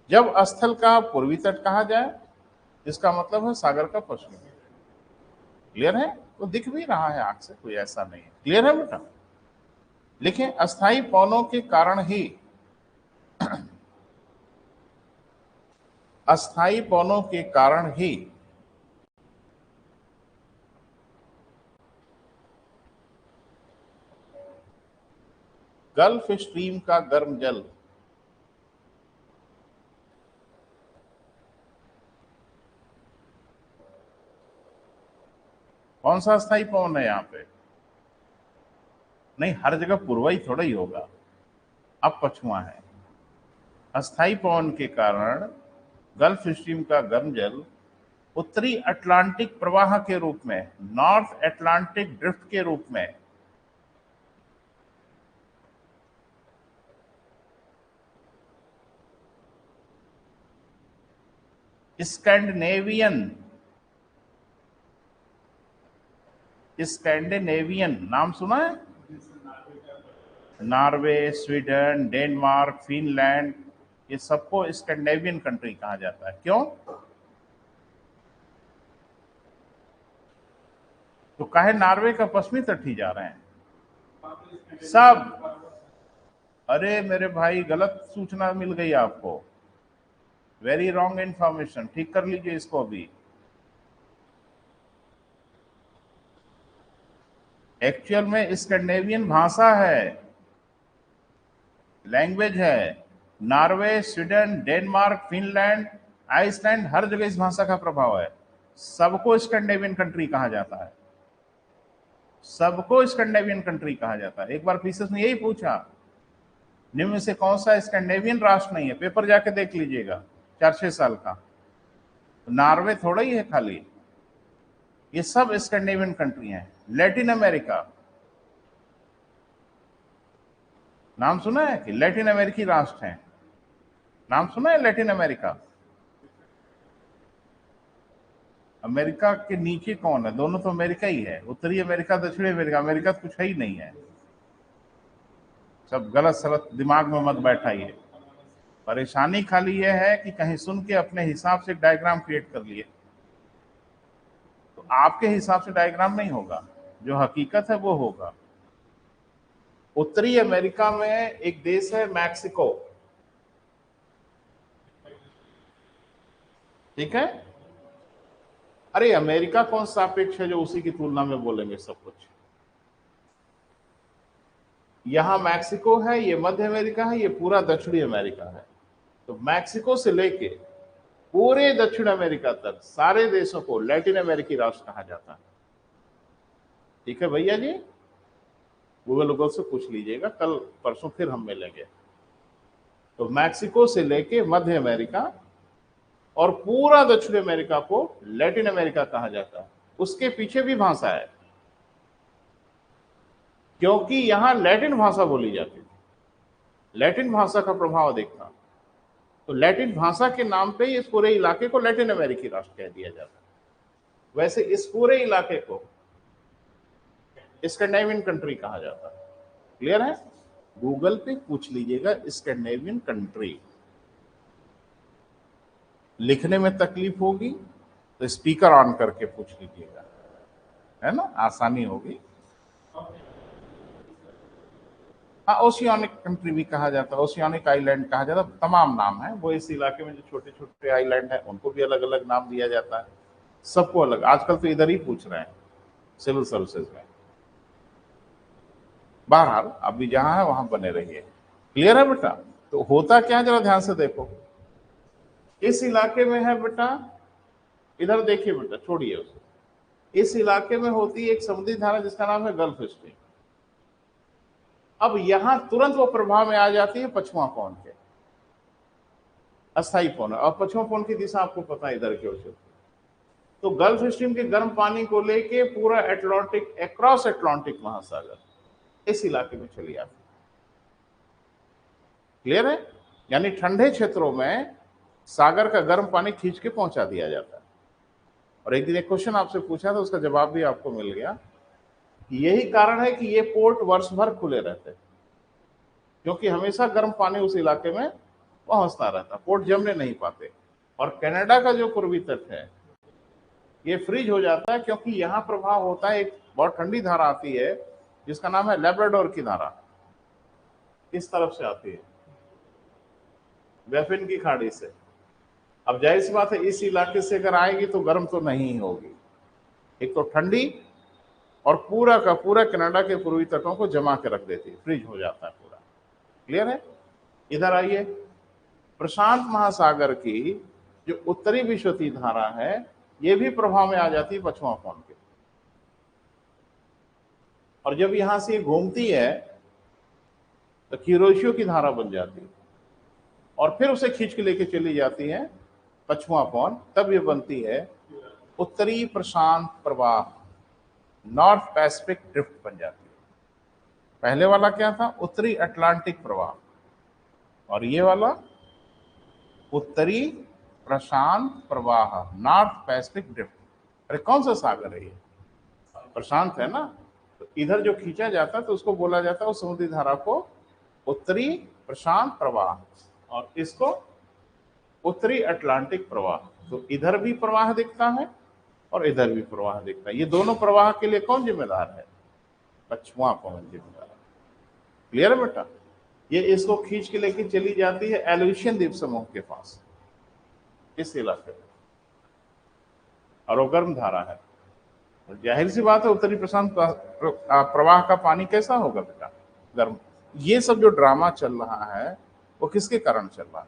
जब स्थल का पूर्वी तट कहा जाए इसका मतलब है सागर का पश्चिमी तट। क्लियर है? तो दिख भी रहा है आंख से, कोई ऐसा नहीं है। क्लियर है बेटा? लिखें, अस्थायी पवनों के कारण ही अस्थायी पवनों के कारण ही गल्फ स्ट्रीम का गर्म जल कौन सा अस्थायी पवन है यहाँ पे? नहीं, हर जगह पूर्वा ही थोड़ा ही होगा, अब पछुआ है। अस्थायी पवन के कारण गल्फ स्ट्रीम का गर्म जल उत्तरी अटलांटिक प्रवाह के रूप में, नॉर्थ अटलांटिक ड्रिफ्ट के रूप में स्कैंडिनेवियन नाम सुना है? नॉर्वे, स्वीडन, डेनमार्क, फिनलैंड, ये सबको स्कैंडिनेवियन कंट्री कहा जाता है। क्यों? तो काहे नॉर्वे का पश्चिमी तट ही जा रहे हैं सब। अरे मेरे भाई, गलत सूचना मिल गई आपको, वेरी रॉन्ग इंफॉर्मेशन, ठीक कर लीजिए इसको अभी। एक्चुअल में स्कैंडिनेवियन भाषा है, लैंग्वेज है। Norway, Sweden, Denmark, Finland, Iceland, हर जगह इस भाषा का प्रभाव है। सबको स्कैंडिनेवियन कंट्री कहा जाता है, सबको स्कैंडिनेवियन कंट्री कहा जाता है। एक बार फिशर्स ने यही पूछा, निम्न में से कौन सा स्कैंडिनेवियन राष्ट्र नहीं है, पेपर जाके देख लीजिएगा 4-6 साल का। तो नॉर्वे थोड़ा ही है खाली, ये सब स्कैंडिनेवियन कंट्री हैं। लैटिन अमेरिका, नाम सुना है कि लैटिन अमेरिकी राष्ट्र हैं, नाम सुना है लैटिन अमेरिका? अमेरिका के नीचे कौन है? दोनों तो अमेरिका ही है, उत्तरी अमेरिका, दक्षिणी अमेरिका। अमेरिका तो कुछ है ही नहीं है, सब गलत सलत दिमाग में मत बैठाइए। परेशानी खाली यह है कि कहीं सुन के अपने हिसाब से डायग्राम क्रिएट कर लिए, तो आपके हिसाब से डायग्राम नहीं होगा, जो हकीकत है वो होगा। उत्तरी अमेरिका में एक देश है मैक्सिको, ठीक है? अरे अमेरिका कौन सापेक्ष है जो उसी की तुलना में बोलेंगे सब कुछ। यहां मैक्सिको है, ये मध्य अमेरिका है, ये पूरा दक्षिणी अमेरिका है। तो मैक्सिको से लेके पूरे दक्षिण अमेरिका तक सारे देशों को लैटिन अमेरिकी राष्ट्र कहा जाता है। ठीक है भैया जी, गूगल से पूछ लीजिएगा, कल परसों फिर हम मिलेंगे। तो मैक्सिको से लेके मध्य अमेरिका और पूरा दक्षिण अमेरिका को लैटिन अमेरिका कहा जाता है। उसके पीछे भी भाषा है, क्योंकि यहां लैटिन भाषा बोली जाती थी, लैटिन भाषा का प्रभाव देखता। तो लैटिन भाषा के नाम पे इस पूरे इलाके को लैटिन अमेरिकी राष्ट्र कह दिया जाता है। वैसे इस पूरे इलाके को स्कैंडिनेवियन कंट्री कहा जाता है। क्लियर है? गूगल पे पूछ लीजिएगा स्कैंडिनेवियन कंट्री। लिखने में तकलीफ होगी तो स्पीकर ऑन करके पूछ लीजिएगा, है ना, आसानी होगी। हाँ, ओशियानिक कंट्री भी कहा जाता है, ओशियानिक आइलैंड कहा जाता है, तमाम नाम है। वो इस इलाके में जो छोटे छोटे आइलैंड है उनको भी अलग अलग नाम दिया जाता है, सबको अलग। आजकल तो इधर ही पूछ रहे हैं सिविल सर्विसेज में। बहरहाल अभी जहां है वहां बने रहिए। क्लियर है बेटा? तो होता क्या है जरा ध्यान से देखो। इस इलाके में है बेटा, इधर देखिए बेटा, छोड़िए उसे। इस इलाके में होती है एक समुद्री धारा जिसका नाम है गल्फ स्ट्रीम। अब यहां तुरंत वो प्रभाव में आ जाती है पश्चिमा पवन के, अस्थायी पवन। और पश्चिमा पवन की दिशा आपको पता है इधर की ओर से। तो गल्फ स्ट्रीम के गर्म पानी को लेके पूरा एटलांटिक, अक्रॉस एटलांटिक महासागर इस इलाके में चली आती। क्लियर है? यानी ठंडे क्षेत्रों में सागर का गर्म पानी खींच के पहुंचा दिया जाता है। और एक दिन एक क्वेश्चन आपसे पूछा था, उसका जवाब भी आपको मिल गया। यही कारण है कि ये पोर्ट वर्ष भर खुले रहते हैं, क्योंकि हमेशा गर्म पानी उस इलाके में पहुंचता रहता, पोर्ट जमने नहीं पाते। और कनाडा का जो पूर्वी तट है ये फ्रीज हो जाता है, क्योंकि यहां प्रभाव होता है, एक बहुत ठंडी धारा आती है जिसका नाम है लेब्राडोर की धारा, इस तरफ से आती है बैफिन की खाड़ी से। अब जाहिर सी बात है इस इलाके से अगर आएगी तो गर्म तो नहीं होगी, एक तो ठंडी, और पूरा का पूरा कनाडा के पूर्वी तटों को जमा के रख देती है, फ्रीज हो जाता है पूरा। क्लियर है? इधर आइए, प्रशांत महासागर की जो उत्तरी विश्वती धारा है ये भी प्रभाव में आ जाती है पश्चिमा पवन के। और जब यहां से घूमती है तो किरोशियो की धारा बन जाती है, और फिर उसे खींच के लेके चली जाती है पश्चिमा पवन। तब ये बनती है उत्तरी प्रशांत प्रवाह, नॉर्थ पैसिफिक ड्रिफ्ट बन जाती है। पहले वाला क्या था? उत्तरी अटलांटिक प्रवाह, और ये वाला उत्तरी प्रशांत प्रवाह, नॉर्थ पैसिफिक ड्रिफ्ट। अरे कौन सा सागर है ये? प्रशांत है ना। तो इधर जो खींचा जाता है तो उसको बोला जाता है, उस समुद्री धारा को उत्तरी प्रशांत प्रवाह, और इसको उत्तरी अटलांटिक प्रवाह। तो इधर भी प्रवाह दिखता है और इधर भी प्रवाह दिखता है। ये दोनों प्रवाह के लिए कौन जिम्मेदार है? पश्चिमा पवन जिम्मेदार है। क्लियर है बेटा? ये इसको खींच के लेके चली जाती है एल्यूशियन द्वीप समूह के पास, इस इलाके में, और वो गर्म धारा है। जाहिर सी बात है उत्तरी प्रशांत प्रवाह का पानी कैसा होगा बेटा? गर्म। ये सब जो ड्रामा चल रहा है वो किसके कारण चल रहा है?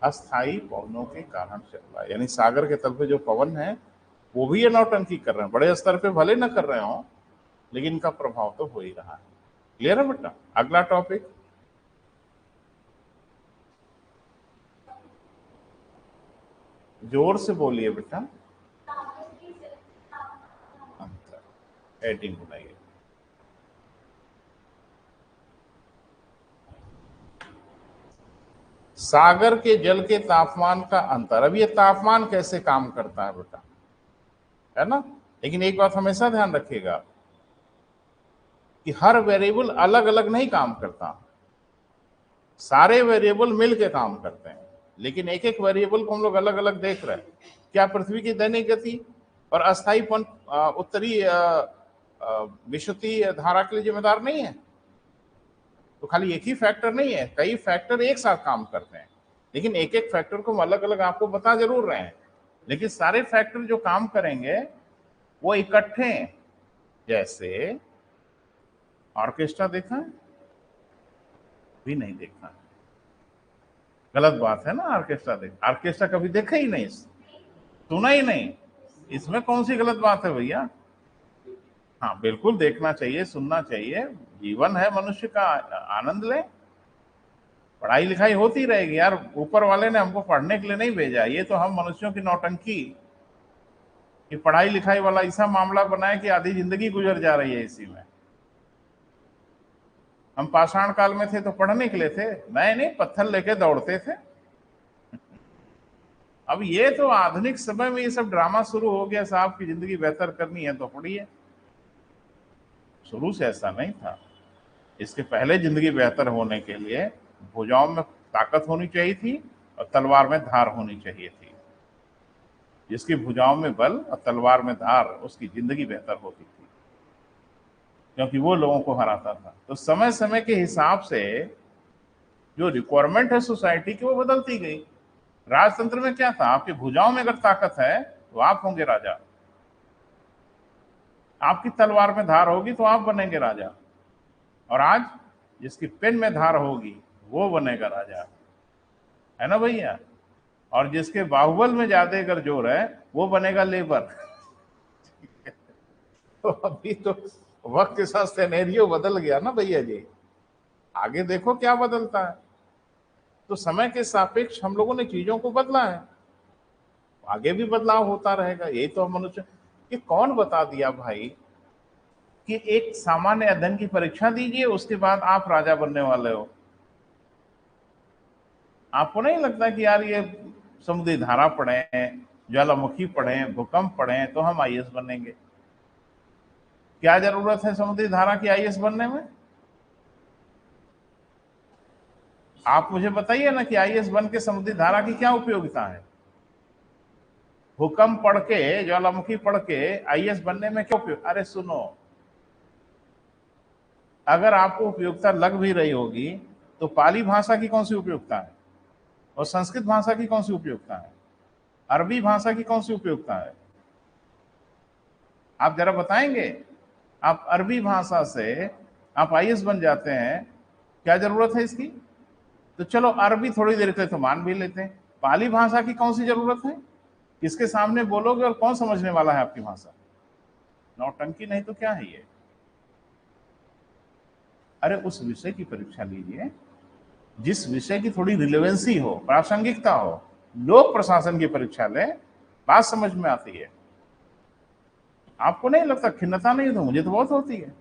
अस्थाई पवनों के कारण चल रहा है। यानी सागर के तल पे जो पवन है वो भी ये नौटंकी कर रहे हैं, बड़े स्तर पे भले न कर रहे हो लेकिन इनका प्रभाव तो हो ही रहा है। क्लियर है बेटा? अगला टॉपिक, जोर से बोलिए बेटा। हेडिंग बनाइए। सागर के जल के तापमान का अंतर। अब ये तापमान कैसे काम करता है बेटा, है ना? लेकिन एक बात हमेशा ध्यान रखिएगा कि हर वेरिएबल अलग अलग नहीं काम करता, सारे वेरिएबल मिलके काम करते हैं, लेकिन एक एक वेरिएबल को हम लोग अलग अलग देख रहे हैं। क्या पृथ्वी की दैनिक गति और अस्थायीपन उत्तरी विषुवतीय धारा के लिए जिम्मेदार नहीं है? तो खाली एक ही फैक्टर नहीं है, कई फैक्टर एक साथ काम करते हैं, लेकिन एक एक फैक्टर को हम अलग अलग आपको बता जरूर रहे हैं, लेकिन सारे फैक्टर जो काम करेंगे वो इकट्ठे हैं। जैसे ऑर्केस्ट्रा देखा है? भी नहीं देखा, गलत बात है ना। ऑर्केस्ट्रा कभी देखा ही नहीं, सुना ही नहीं, इसमें कौन सी गलत बात है भैया? हाँ बिल्कुल देखना चाहिए, सुनना चाहिए, जीवन है मनुष्य का, आनंद ले। पढ़ाई लिखाई होती रहेगी यार, ऊपर वाले ने हमको पढ़ने के लिए नहीं भेजा। ये तो हम मनुष्यों की नौटंकी कि पढ़ाई लिखाई वाला ऐसा मामला बनाए कि आधी जिंदगी गुजर जा रही है इसी में। हम पाषाण काल में थे तो पढ़ने के लिए थे, नए नहीं पत्थर लेके दौड़ते थे। अब ये तो आधुनिक समय में ये सब ड्रामा शुरू हो गया, साहब की जिंदगी बेहतर करनी है तो पढ़िए। शुरू से ऐसा नहीं था। इसके पहले जिंदगी बेहतर होने के लिए भुजाओं में ताकत होनी चाहिए थी और तलवार में धार होनी चाहिए थी। जिसकी भुजाओं में बल और तलवार में धार, उसकी जिंदगी बेहतर होती थी, क्योंकि वो लोगों को हराता था। तो समय समय के हिसाब से जो रिक्वायरमेंट है सोसाइटी की वो बदलती गई। राजतंत्र में क्या था? आपकी भुजाओं में अगर ताकत है तो आप होंगे राजा, आपकी तलवार में धार होगी तो आप बनेंगे राजा, और आज जिसकी पेन में धार होगी वो बनेगा राजा, है ना भैया? और जिसके बाहुबल में ज्यादा अगर जोर है वो बनेगा लेबर। तो अभी तो वक्त के साथ सिनेरियो बदल गया ना भैया जी, आगे देखो क्या बदलता है। तो समय के सापेक्ष हम लोगों ने चीजों को बदला है, आगे भी बदलाव होता रहेगा। यही तो मनुष्य, ये कौन बता दिया भाई कि एक सामान्य अध्ययन की परीक्षा दीजिए उसके बाद आप राजा बनने वाले हो? आपको नहीं लगता कि यार ये समुद्री धारा पढ़ें, ज्वालामुखी पढ़ें, भूकंप पढ़ें तो हम आईएएस बनेंगे? क्या जरूरत है समुद्री धारा की आईएएस बनने में? आप मुझे बताइए ना कि आईएएस बन के समुद्री धारा की क्या उपयोगिता है? भूकंप पढ़ के, ज्वालामुखी पढ़ के आईएएस बनने में क्या उपयोग? अरे सुनो, अगर आपको उपयोगिता लग भी रही होगी तो पाली भाषा की कौन सी उपयोगिता है, और संस्कृत भाषा की कौन सी उपयोगिता है, अरबी भाषा की कौन सी उपयोगिता है? आप जरा बताएंगे। आप अरबी भाषा से आप आईएएस बन जाते हैं, क्या जरूरत है इसकी? तो चलो अरबी थोड़ी देर के लिए तो मान भी लेते हैं, पाली भाषा की कौन सी जरूरत है? किसके सामने बोलोगे और कौन समझने वाला है आपकी भाषा? नौटंकी नहीं तो क्या है ये? अरे उस विषय की परीक्षा लीजिए जिस विषय की थोड़ी रिलेवेंसी हो, प्रासंगिकता हो। लोक प्रशासन की परीक्षा ले, बात समझ में आती है। आपको नहीं लगता खिन्नता नहीं? तो मुझे तो बहुत होती है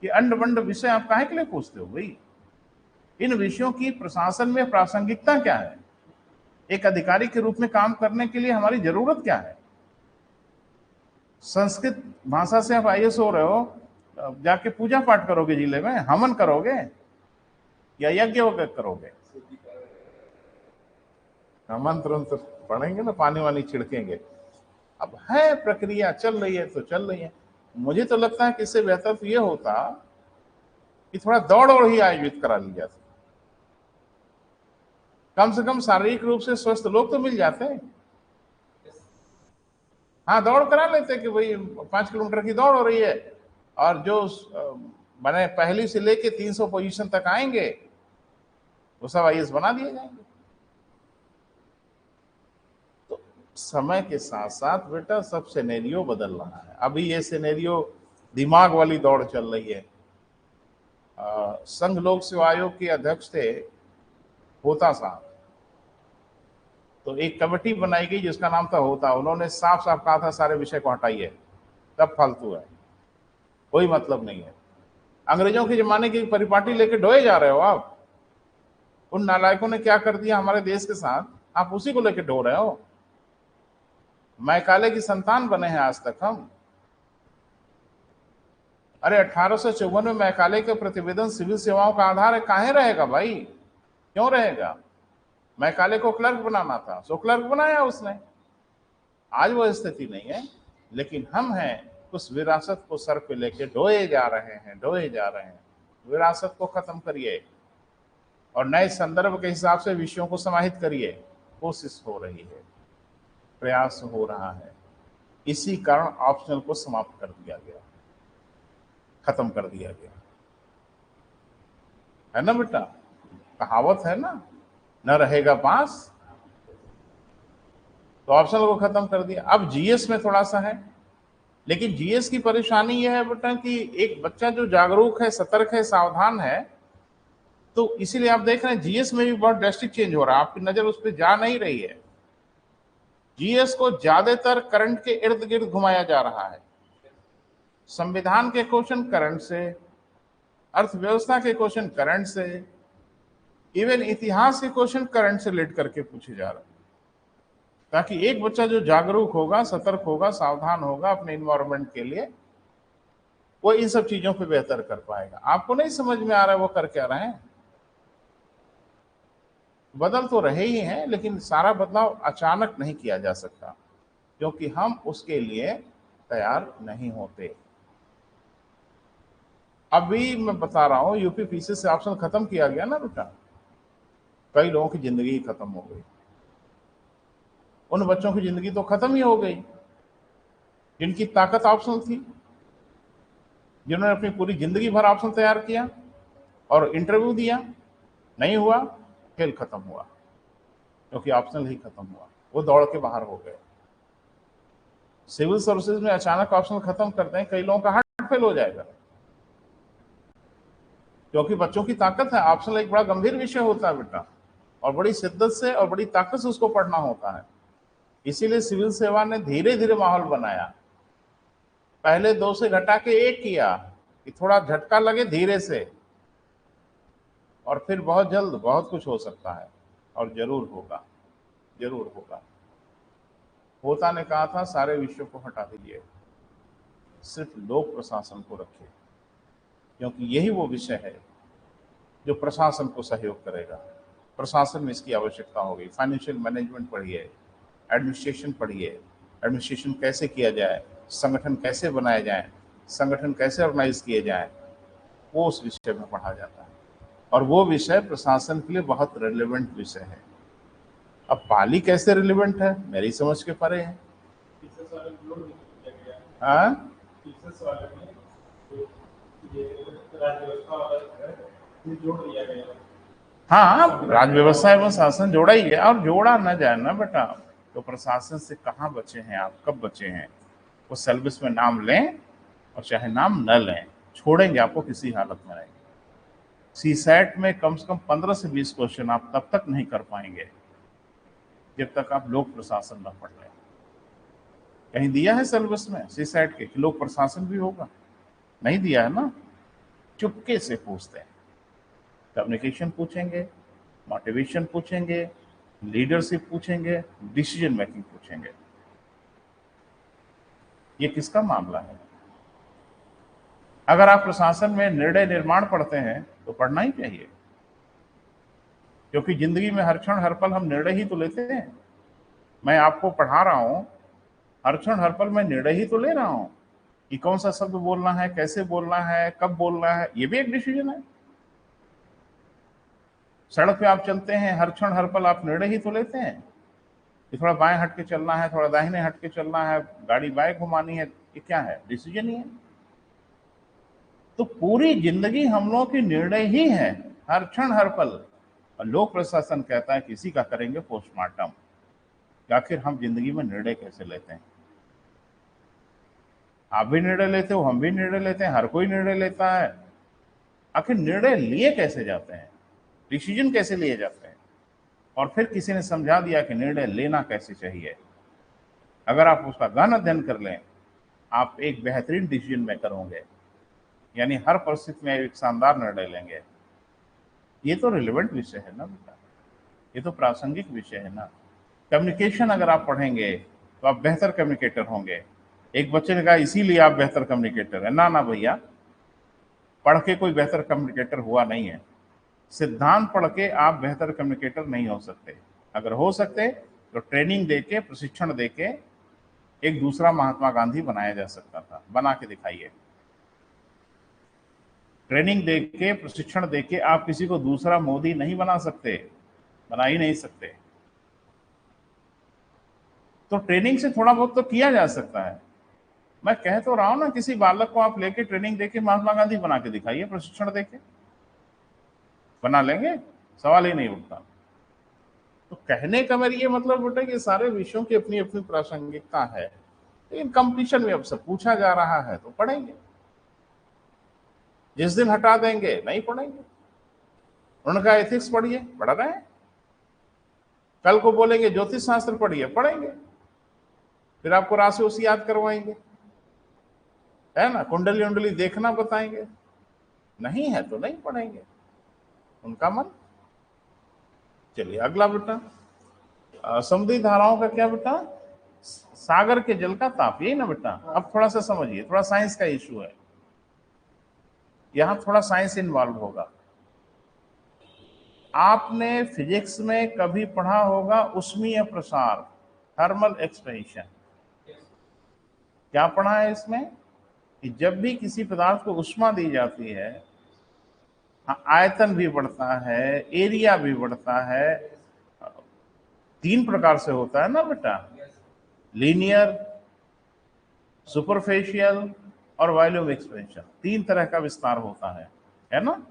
कि अंड बंड विषय आप काहे के लिए पूछते हो भाई? इन विषयों की प्रशासन में प्रासंगिकता क्या है? एक अधिकारी के रूप में काम करने के लिए हमारी जरूरत क्या है? संस्कृत भाषा से आप आईएएस हो रहे हो, जाके पूजा पाठ करोगे जिले में, हवन करोगे या यज्ञ करोगे? मंत्र पढ़ेंगे ना, पानी वानी छिड़केंगे। अब है प्रक्रिया चल रही है तो चल रही है। मुझे तो लगता है कि इससे बेहतर तो ये होता कि थोड़ा दौड़ और ही आयोजित करा ली जाती, कम से कम शारीरिक रूप से स्वस्थ लोग तो मिल जाते हैं। हाँ, दौड़ करा लेते कि भाई 5 किलोमीटर की दौड़ हो रही है और जो मैंने पहली से लेके 300 पोजीशन तक आएंगे वो सब आईएएस बना दिए जाएंगे। तो समय के साथ साथ बेटा सब सिनेरियो बदल रहा है। अभी ये सिनेरियो दिमाग वाली दौड़ चल रही है। संघ लोक सेवा आयोग के अध्यक्ष थे होता साहब, तो एक कमेटी बनाई गई जिसका नाम था होता। उन्होंने साफ साफ कहा था सारे विषय को हटाइए, तब फालतू है, कोई मतलब नहीं है। अंग्रेजों के जमाने की परिपाटी लेके ढोए जा रहे हो आप। उन नालायकों ने क्या कर दिया हमारे देश के साथ, आप उसी को लेके ढो रहे हो। मैकाले की संतान बने हैं आज तक हम। अरे 1854 में मैकाले के प्रतिवेदन सिविल सेवाओं का आधार है, काहे रहेगा भाई, क्यों रहेगा? मैकाले को क्लर्क बनाना था, सो क्लर्क बनाया उसने। आज वो स्थिति नहीं है, लेकिन हम हैं उस विरासत को सर पे लेके ढोए जा रहे हैं, ढोए जा रहे हैं। विरासत को खत्म करिए और नए संदर्भ के हिसाब से विषयों को समाहित करिए। कोशिश हो रही है, प्रयास हो रहा है। इसी कारण ऑप्शनल को समाप्त कर दिया गया, खत्म कर दिया गया, है ना बेटा? कहावत है ना, न रहेगा पास, तो ऑप्शनल को खत्म कर दिया। अब जीएस में थोड़ा सा है, लेकिन जीएस की परेशानी यह है बेटा कि एक बच्चा जो जागरूक है, सतर्क है, सावधान है, तो इसीलिए आप देख रहे हैं जीएस में भी बहुत ड्रास्टिक चेंज हो रहा है। आपकी नजर उस पर जा नहीं रही है। जीएस को ज्यादातर करंट के इर्द गिर्द घुमाया जा रहा है। संविधान के क्वेश्चन करंट से, अर्थव्यवस्था के क्वेश्चन करंट से, इवन इतिहास के क्वेश्चन करंट से लेट करके पूछे जा रहे हैं, ताकि एक बच्चा जो जागरूक होगा, सतर्क होगा, सावधान होगा अपने इन्वायरमेंट के लिए, वो इन सब चीजों पे बेहतर कर पाएगा। आपको नहीं समझ में आ रहा है वो कर क्या रहे हैं? बदल तो रहे ही हैं, लेकिन सारा बदलाव अचानक नहीं किया जा सकता, क्योंकि हम उसके लिए तैयार नहीं होते। अभी मैं बता रहा हूं, यूपी पीसी से ऑप्शन खत्म किया गया ना बेटा, कई लोगों की जिंदगी खत्म हो गई। उन बच्चों की जिंदगी तो खत्म ही हो गई जिनकी ताकत ऑप्शनल थी, जिन्होंने अपनी पूरी जिंदगी भर ऑप्शन तैयार किया और इंटरव्यू दिया, नहीं हुआ, खेल खत्म हुआ, क्योंकि ऑप्शनल ही खत्म हुआ, वो दौड़ के बाहर हो गए। सिविल सर्विसेज में अचानक ऑप्शनल खत्म करते हैं, कई लोगों का हार्ट फेल हो जाएगा, क्योंकि बच्चों की ताकत है। ऑप्शनल एक बड़ा गंभीर विषय होता है बेटा, और बड़ी शिद्दत से और बड़ी ताकत से उसको पढ़ना होता है। इसीलिए सिविल सेवा ने धीरे धीरे माहौल बनाया। पहले 2 से घटा के 1 किया कि थोड़ा झटका लगे धीरे से, और फिर बहुत जल्द बहुत कुछ हो सकता है, और जरूर होगा, जरूर होगा। होता ने कहा था सारे विषयों को हटा दीजिए, सिर्फ लोक प्रशासन को रखिए, क्योंकि यही वो विषय है जो प्रशासन को सहयोग करेगा। प्रशासन में इसकी आवश्यकता होगी। फाइनेंशियल मैनेजमेंट पढ़िए, एडमिनिस्ट्रेशन पढ़िए, एडमिनिस्ट्रेशन कैसे किया जाए, संगठन कैसे बनाए जाए, संगठन कैसे ऑर्गेनाइज किए जाए, वो उस विषय में पढ़ा जाता है। और वो विषय प्रशासन के लिए बहुत रेलेवेंट विषय है। अब पाली कैसे रिलेवेंट है, मेरी समझ के परे है। हाँ, हाँ, राज व्यवस्था एवं शासन जोड़ा ही है, और जोड़ा न जाए ना बेटा तो प्रशासन से कहाँ बचे हैं आप, कब बचे हैं? वो सिलेबस में नाम लें और चाहे नाम न लें, छोड़ेंगे आपको किसी हालत में नहीं। सीसैट में कम से कम 15 से 20 क्वेश्चन आप तब तक नहीं कर पाएंगे जब तक आप लोक प्रशासन न पढ़ लें। कहीं दिया है सिलेबस में सीसैट के कि लोक प्रशासन भी होगा? नहीं दिया है ना। चुपके से पूछते हैं, कम्युनिकेशन पूछेंगे, मोटिवेशन पूछेंगे, लीडरशिप पूछेंगे, डिसीजन मेकिंग पूछेंगे। ये किसका मामला है? अगर आप प्रशासन में निर्णय निर्माण पढ़ते हैं तो पढ़ना ही चाहिए, क्योंकि जिंदगी में हर क्षण हर पल हम निर्णय ही तो लेते हैं। मैं आपको पढ़ा रहा हूं हर क्षण हर पल मैं निर्णय ही तो ले रहा हूं कि कौन सा शब्द बोलना है, कैसे बोलना है, कब बोलना है, ये भी एक डिसीजन है। सड़क पे आप चलते हैं, हर क्षण हर पल आप निर्णय ही तो लेते हैं कि थोड़ा बाएं हट के चलना है, थोड़ा दाहिने हट के चलना है, गाड़ी बाएं घुमानी है, ये क्या है? डिसीजन ही है। तो पूरी जिंदगी हम लोगों की निर्णय ही है, हर क्षण हर पल। और लोक प्रशासन कहता है किसी का करेंगे पोस्टमार्टम। आखिर हम जिंदगी में निर्णय कैसे लेते हैं? आप भी निर्णय लेते हो, हम भी निर्णय लेते हैं, हर कोई निर्णय लेता है। आखिर निर्णय लिए कैसे जाते हैं, डिसीजन कैसे लिए जाते हैं? और फिर किसी ने समझा दिया कि निर्णय लेना कैसे चाहिए। अगर आप उसका गहन अध्ययन कर लें, आप एक बेहतरीन डिसीजन मेकर होंगे, यानी हर परिस्थिति में एक शानदार निर्णय लेंगे। ये तो रिलेवेंट विषय है ना बेटा, ये तो प्रासंगिक विषय है ना। कम्युनिकेशन अगर आप पढ़ेंगे तो आप बेहतर कम्युनिकेटर होंगे। एक बच्चे ने कहा इसीलिए आप बेहतर कम्युनिकेटर है। ना ना भैया, पढ़ के कोई बेहतर कम्युनिकेटर हुआ नहीं है। सिद्धांत पढ़ के आप बेहतर कम्युनिकेटर नहीं हो सकते। अगर हो सकते तो ट्रेनिंग देके, प्रशिक्षण देके एक दूसरा महात्मा गांधी बनाया जा सकता था। बना के दिखाइए। ट्रेनिंग देके, प्रशिक्षण देके आप किसी को दूसरा मोदी नहीं बना सकते, बना ही नहीं सकते। तो ट्रेनिंग से थोड़ा बहुत तो किया जा सकता है। मैं कह तो रहा हूं ना, किसी बालक को आप लेके ट्रेनिंग देके महात्मा गांधी बना के दिखाइए, प्रशिक्षण देके। बना लेंगे, सवाल ही नहीं उठता। तो कहने का मेरा ये मतलब बेटा कि सारे विषयों की अपनी अपनी प्रासंगिकता है, लेकिन कंपटीशन में अब सब पूछा जा रहा है तो पढ़ेंगे। जिस दिन हटा देंगे नहीं पढ़ेंगे। उनका एथिक्स पढ़िए, पढ़ रहे हैं। कल को बोलेंगे ज्योतिष शास्त्र पढ़िए, पढ़ेंगे। फिर आपको राशि उसी याद करवाएंगे, है ना, कुंडली उंडली देखना बताएंगे। नहीं है तो नहीं पढ़ेंगे, उनका मन। चलिए अगला बेटा, समुद्री धाराओं का क्या बेटा? सागर के जल का ताप, यही ना बेटा? अब थोड़ा सा समझिए, थोड़ा साइंस का इशू है, यहां थोड़ा साइंस इन्वॉल्व होगा। आपने फिजिक्स में कभी पढ़ा होगा उष्मीय प्रसार, थर्मल एक्सपेंशन। क्या पढ़ा है इसमें? कि जब भी किसी पदार्थ को उष्मा दी जाती है, आयतन भी बढ़ता है, एरिया भी बढ़ता है। तीन प्रकार से होता है ना बेटा, लीनियर, सुपरफिशियल और वॉल्यूम एक्सपेंशन। तीन तरह का विस्तार होता है ना।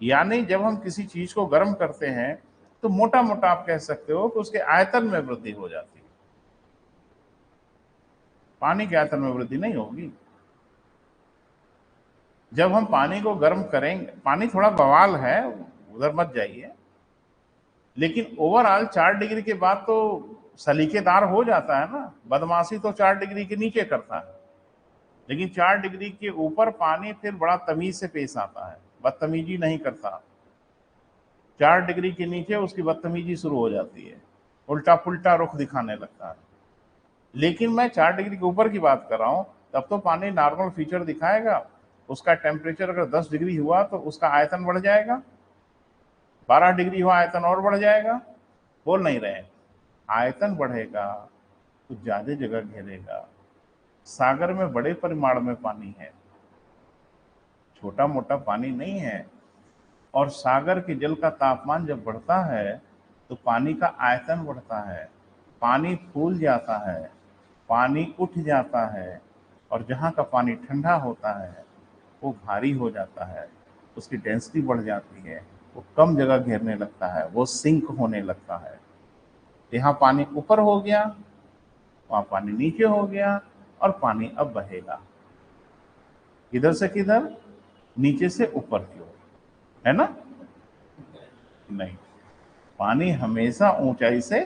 यानी जब हम किसी चीज को गर्म करते हैं तो मोटा मोटा आप कह सकते हो कि उसके आयतन में वृद्धि हो जाती है। पानी के आयतन में वृद्धि नहीं होगी। जब हम पानी को गर्म करेंगे, पानी थोड़ा बवाल है, उधर मत जाइए, लेकिन ओवरऑल 4 डिग्री के बाद तो सलीकेदार हो जाता है ना। बदमाशी तो 4 डिग्री के नीचे करता है, लेकिन 4 डिग्री के ऊपर पानी फिर बड़ा तमीज से पेश आता है, बदतमीजी नहीं करता। 4 डिग्री के नीचे उसकी बदतमीजी शुरू हो जाती है, उल्टा पुल्टा रुख दिखाने लगता है। लेकिन मैं 4 डिग्री के ऊपर की बात कर रहा हूं, तब तो पानी नॉर्मल फीचर दिखाएगा। उसका टेम्परेचर अगर 10 डिग्री हुआ तो उसका आयतन बढ़ जाएगा, 12 डिग्री हुआ आयतन और बढ़ जाएगा। बोल नहीं रहे, आयतन बढ़ेगा तो ज्यादा जगह घेरेगा। सागर में बड़े परिमाण में पानी है, छोटा मोटा पानी नहीं है। और सागर के जल का तापमान जब बढ़ता है तो पानी का आयतन बढ़ता है, पानी फूल जाता है, पानी उठ जाता है। और जहाँ का पानी ठंडा होता है वो भारी हो जाता है, उसकी डेंसिटी बढ़ जाती है, वो कम जगह घेरने लगता है, वो सिंक होने लगता है। यहाँ पानी ऊपर हो गया, वहाँ पानी नीचे हो गया, और पानी अब बहेगा किधर से किधर? नीचे से ऊपर की ओर, है ना? नहीं, पानी हमेशा ऊंचाई से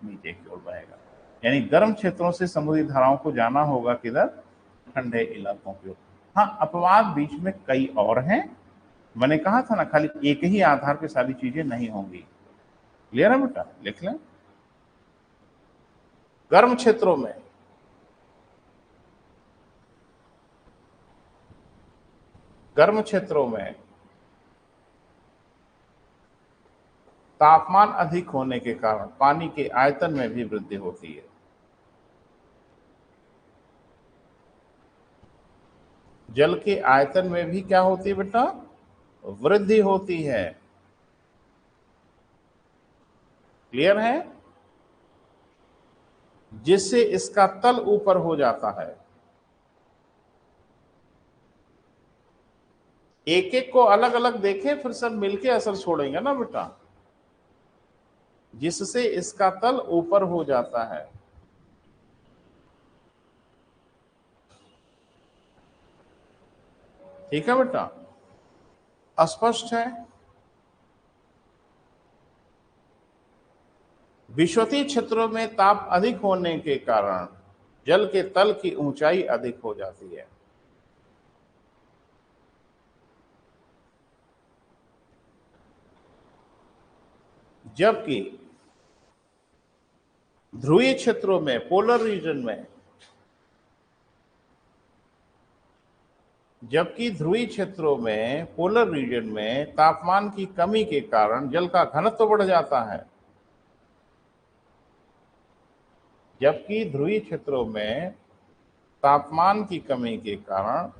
नीचे की ओर बहेगा। यानी गर्म क्षेत्रों से समुद्री धाराओं को जाना होगा किधर? ठंडे इलाकों की ओर। हाँ, अपवाद बीच में कई और हैं। मैंने कहा था ना, खाली एक ही आधार पे सारी चीजें नहीं होंगी। क्लियर है बेटा? लिख लें। गर्म क्षेत्रों में गर्म क्षेत्रों में तापमान अधिक होने के कारण पानी के आयतन में भी वृद्धि होती है। जल के आयतन में भी क्या होती है बेटा, वृद्धि होती है। क्लियर है? जिससे इसका तल ऊपर हो जाता है। एक एक को अलग अलग देखें फिर सब मिलके असर छोड़ेंगे ना बेटा, जिससे इसका तल ऊपर हो जाता है। ठीक है बेटा, अस्पष्ट है? विषुवतीय क्षेत्रों में ताप अधिक होने के कारण जल के तल की ऊंचाई अधिक हो जाती है। जबकि ध्रुवीय क्षेत्रों में, पोलर रीजन में, जबकि ध्रुवीय क्षेत्रों में, पोलर रीजन में तापमान की कमी के कारण जल का घनत्व बढ़ जाता है। जबकि ध्रुवीय क्षेत्रों में तापमान की कमी के कारण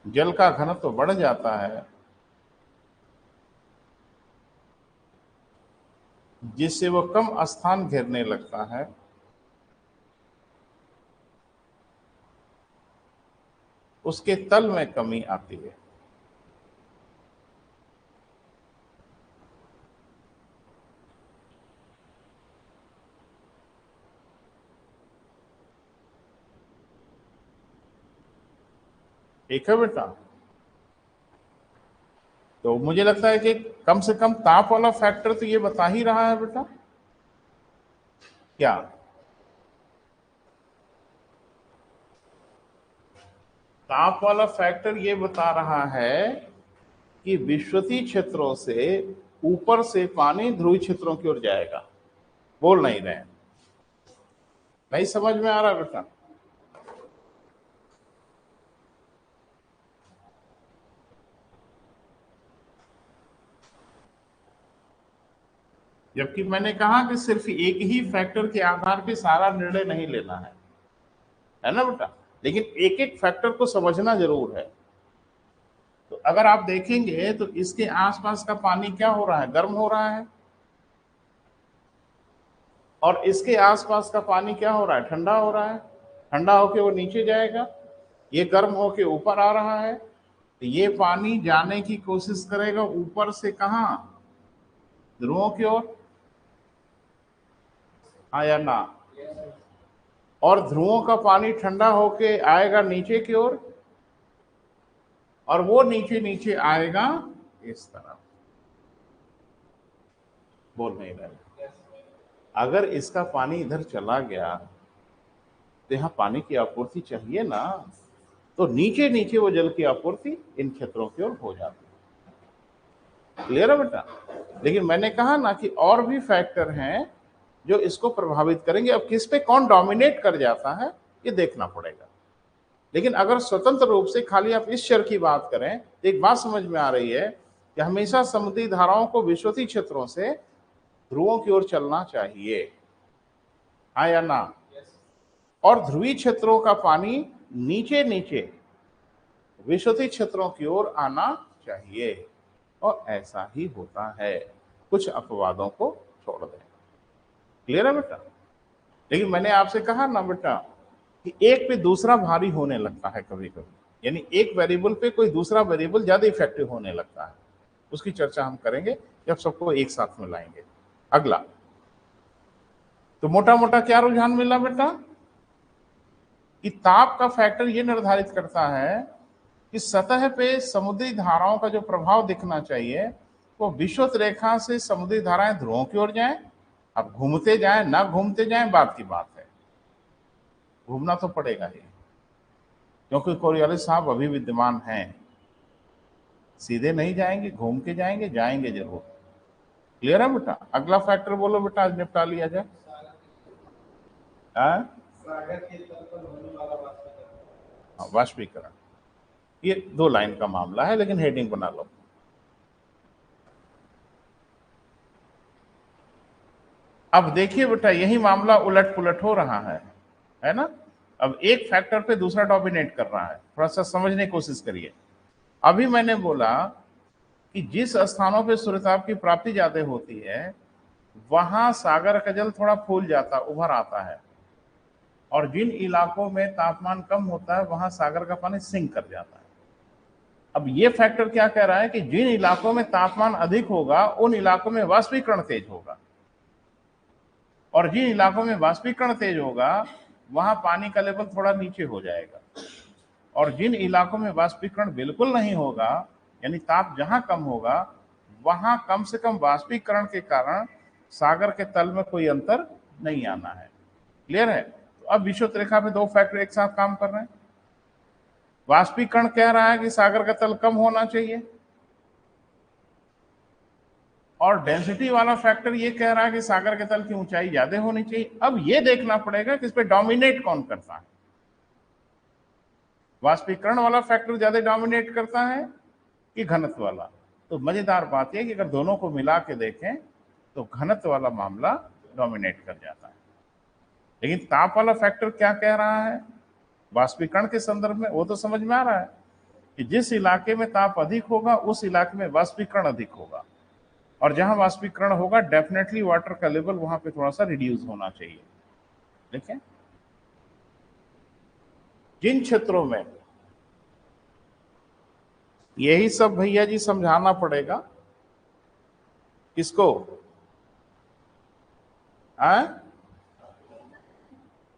जल का घनत्व बढ़ जाता है, जिससे वो कम स्थान घेरने लगता है। उसके तल में कमी आती है। ठीक है बेटा, तो मुझे लगता है कि कम से कम ताप वाला फैक्टर तो ये बता ही रहा है बेटा। क्या ताप वाला फैक्टर ये बता रहा है कि विषुवतीय क्षेत्रों से ऊपर से पानी ध्रुवीय क्षेत्रों की ओर जाएगा। बोल नहीं रहे? नहीं समझ में आ रहा बेटा? जबकि मैंने कहा कि सिर्फ एक ही फैक्टर के आधार पे सारा निर्णय नहीं लेना है ना बेटा, लेकिन एक एक फैक्टर को समझना जरूर है। तो अगर आप देखेंगे तो इसके आसपास का पानी क्या हो रहा है, गर्म हो रहा है, और इसके आसपास का पानी क्या हो रहा है, ठंडा हो रहा है। ठंडा होके वो नीचे जाएगा, ये गर्म होके ऊपर आ रहा है, तो ये पानी जाने की कोशिश करेगा ऊपर से कहां, ध्रुवों की ओर, हाँ या ना? और ध्रुवों का पानी ठंडा होके आएगा नीचे की ओर, और वो नीचे नीचे आएगा इस तरफ। बोल नहीं रहे? अगर इसका पानी इधर चला गया तो यहाँ पानी की आपूर्ति चाहिए ना, तो नीचे नीचे वो जल की आपूर्ति इन क्षेत्रों की ओर हो जाती है। क्लियर है बेटा? लेकिन मैंने कहा ना कि और भी फैक्टर हैं जो इसको प्रभावित करेंगे। अब किस पे कौन डोमिनेट कर जाता है ये देखना पड़ेगा। लेकिन अगर स्वतंत्र रूप से खाली आप इस चर की बात करें तो एक बात समझ में आ रही है कि हमेशा समुद्री धाराओं को विषुवतीय क्षेत्रों से ध्रुवों की ओर चलना चाहिए, हाँ या ना? और ध्रुवीय क्षेत्रों का पानी नीचे नीचे विषुवतीय क्षेत्रों की ओर आना चाहिए, और ऐसा ही होता है। कुछ अपवादों को छोड़ दें। क्लियर है बेटा? लेकिन मैंने आपसे कहा ना बेटा कि एक पे दूसरा भारी होने लगता है कभी कभी, यानी एक वेरिएबल पे कोई दूसरा वेरिएबल ज्यादा इफेक्टिव होने लगता है। उसकी चर्चा हम करेंगे जब सबको एक साथ में लाएंगे। अगला, तो मोटा मोटा क्या रुझान मिला बेटा कि ताप का फैक्टर ये निर्धारित करता है कि सतह पे समुद्री धाराओं का जो प्रभाव दिखना चाहिए वो विषुवत रेखा से समुद्री धाराएं ध्रुवों की ओर जाएं। अब घूमते जाएं ना घूमते जाएं बात की बात है, घूमना तो पड़ेगा ही, क्योंकि कोरियोलिस साहब अभी विद्यमान हैं। सीधे नहीं जाएंगे, घूम के जाएंगे, जाएंगे जरूर। क्लियर है बेटा? अगला फैक्टर बोलो बेटा, आज निपटा लिया जाए। वाष्पीकरण, ये 2 लाइन का मामला है, लेकिन हेडिंग बना लो। अब देखिए बेटा, यही मामला उलट पुलट हो रहा है ना। अब एक फैक्टर पे दूसरा डोमिनेट कर रहा है, थोड़ा सा समझने की कोशिश करिए। अभी मैंने बोला कि जिस स्थानों पे सूर्यताप की प्राप्ति ज्यादा होती है वहां सागर का जल थोड़ा फूल जाता, उभर आता है, और जिन इलाकों में तापमान कम होता है वहां सागर का पानी सिंक कर जाता है। अब ये फैक्टर क्या कह रहा है कि जिन इलाकों में तापमान अधिक होगा उन इलाकों में वाष्पीकरण तेज होगा, और जिन इलाकों में वाष्पीकरण तेज होगा वहां पानी का लेवल थोड़ा नीचे हो जाएगा, और जिन इलाकों में वाष्पीकरण बिल्कुल नहीं होगा, यानी ताप जहां कम होगा, वहां कम से कम वाष्पीकरण के कारण सागर के तल में कोई अंतर नहीं आना है। क्लियर है? तो अब विषुवत रेखा पे दो फैक्टर एक साथ काम कर रहे हैं। वाष्पीकरण कह रहा है कि सागर का तल कम होना चाहिए, और डेंसिटी वाला फैक्टर ये कह रहा है कि सागर के तल की ऊंचाई ज्यादा होनी चाहिए। अब ये देखना पड़ेगा कि इस पे डोमिनेट कौन करता है। वाष्पीकरण वाला फैक्टर ज्यादा डोमिनेट करता है कि घनत्व वाला? तो मजेदार बात यह कि अगर दोनों को मिला के देखें तो घनत्व वाला मामला डोमिनेट कर जाता है। लेकिन ताप वाला फैक्टर क्या कह रहा है वाष्पीकरण के संदर्भ में, वो तो समझ में आ रहा है कि जिस इलाके में ताप अधिक होगा उस इलाके में वाष्पीकरण अधिक होगा, और जहां वाष्पीकरण होगा डेफिनेटली वाटर का लेवल वहां पे थोड़ा सा रिड्यूस होना चाहिए। देखिए, जिन क्षेत्रों में यही सब भैया जी समझाना पड़ेगा किसको,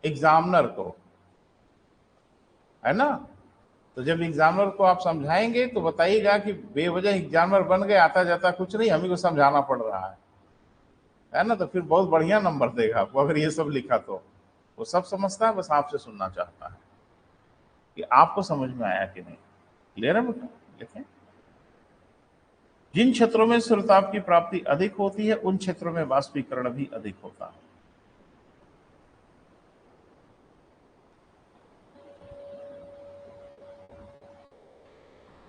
एग्जामिनर को, है ना। तो जब एग्जामिनर को आप समझाएंगे तो बताइएगा कि बेवजह एग्जामिनर बन गए, आता जाता कुछ नहीं, हम ही को समझाना पड़ रहा है ना। तो फिर बहुत बढ़िया नंबर देगा आपको अगर ये सब लिखा। तो वो सब समझता है, बस आपसे सुनना चाहता है कि आपको समझ में आया कि नहीं। क्लियर है बेटा? देखें, जिन क्षेत्रों में सूर्यताप की प्राप्ति अधिक होती है उन क्षेत्रों में वाष्पीकरण भी अधिक होता है।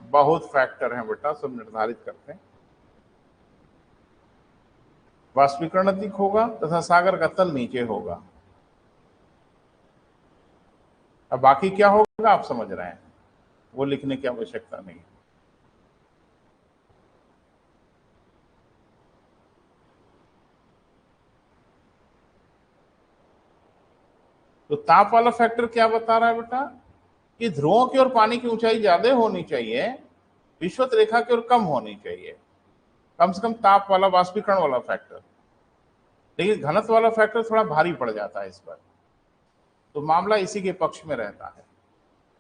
बहुत फैक्टर हैं बेटा, सब निर्धारित करते हैं। वाष्पीकरण अधिक होगा तथा सागर का तल नीचे होगा। अब बाकी क्या होगा आप समझ रहे हैं, वो लिखने की आवश्यकता नहीं। तो ताप वाला फैक्टर क्या बता रहा है बेटा कि ध्रुवों की ओर पानी की ऊंचाई ज्यादा होनी चाहिए, विषुवत रेखा की ओर कम होनी चाहिए, कम से कम ताप वाला वाष्पीकरण वाला फैक्टर। लेकिन घनत्व वाला फैक्टर थोड़ा भारी पड़ जाता है इस पर, तो मामला इसी के पक्ष में रहता है।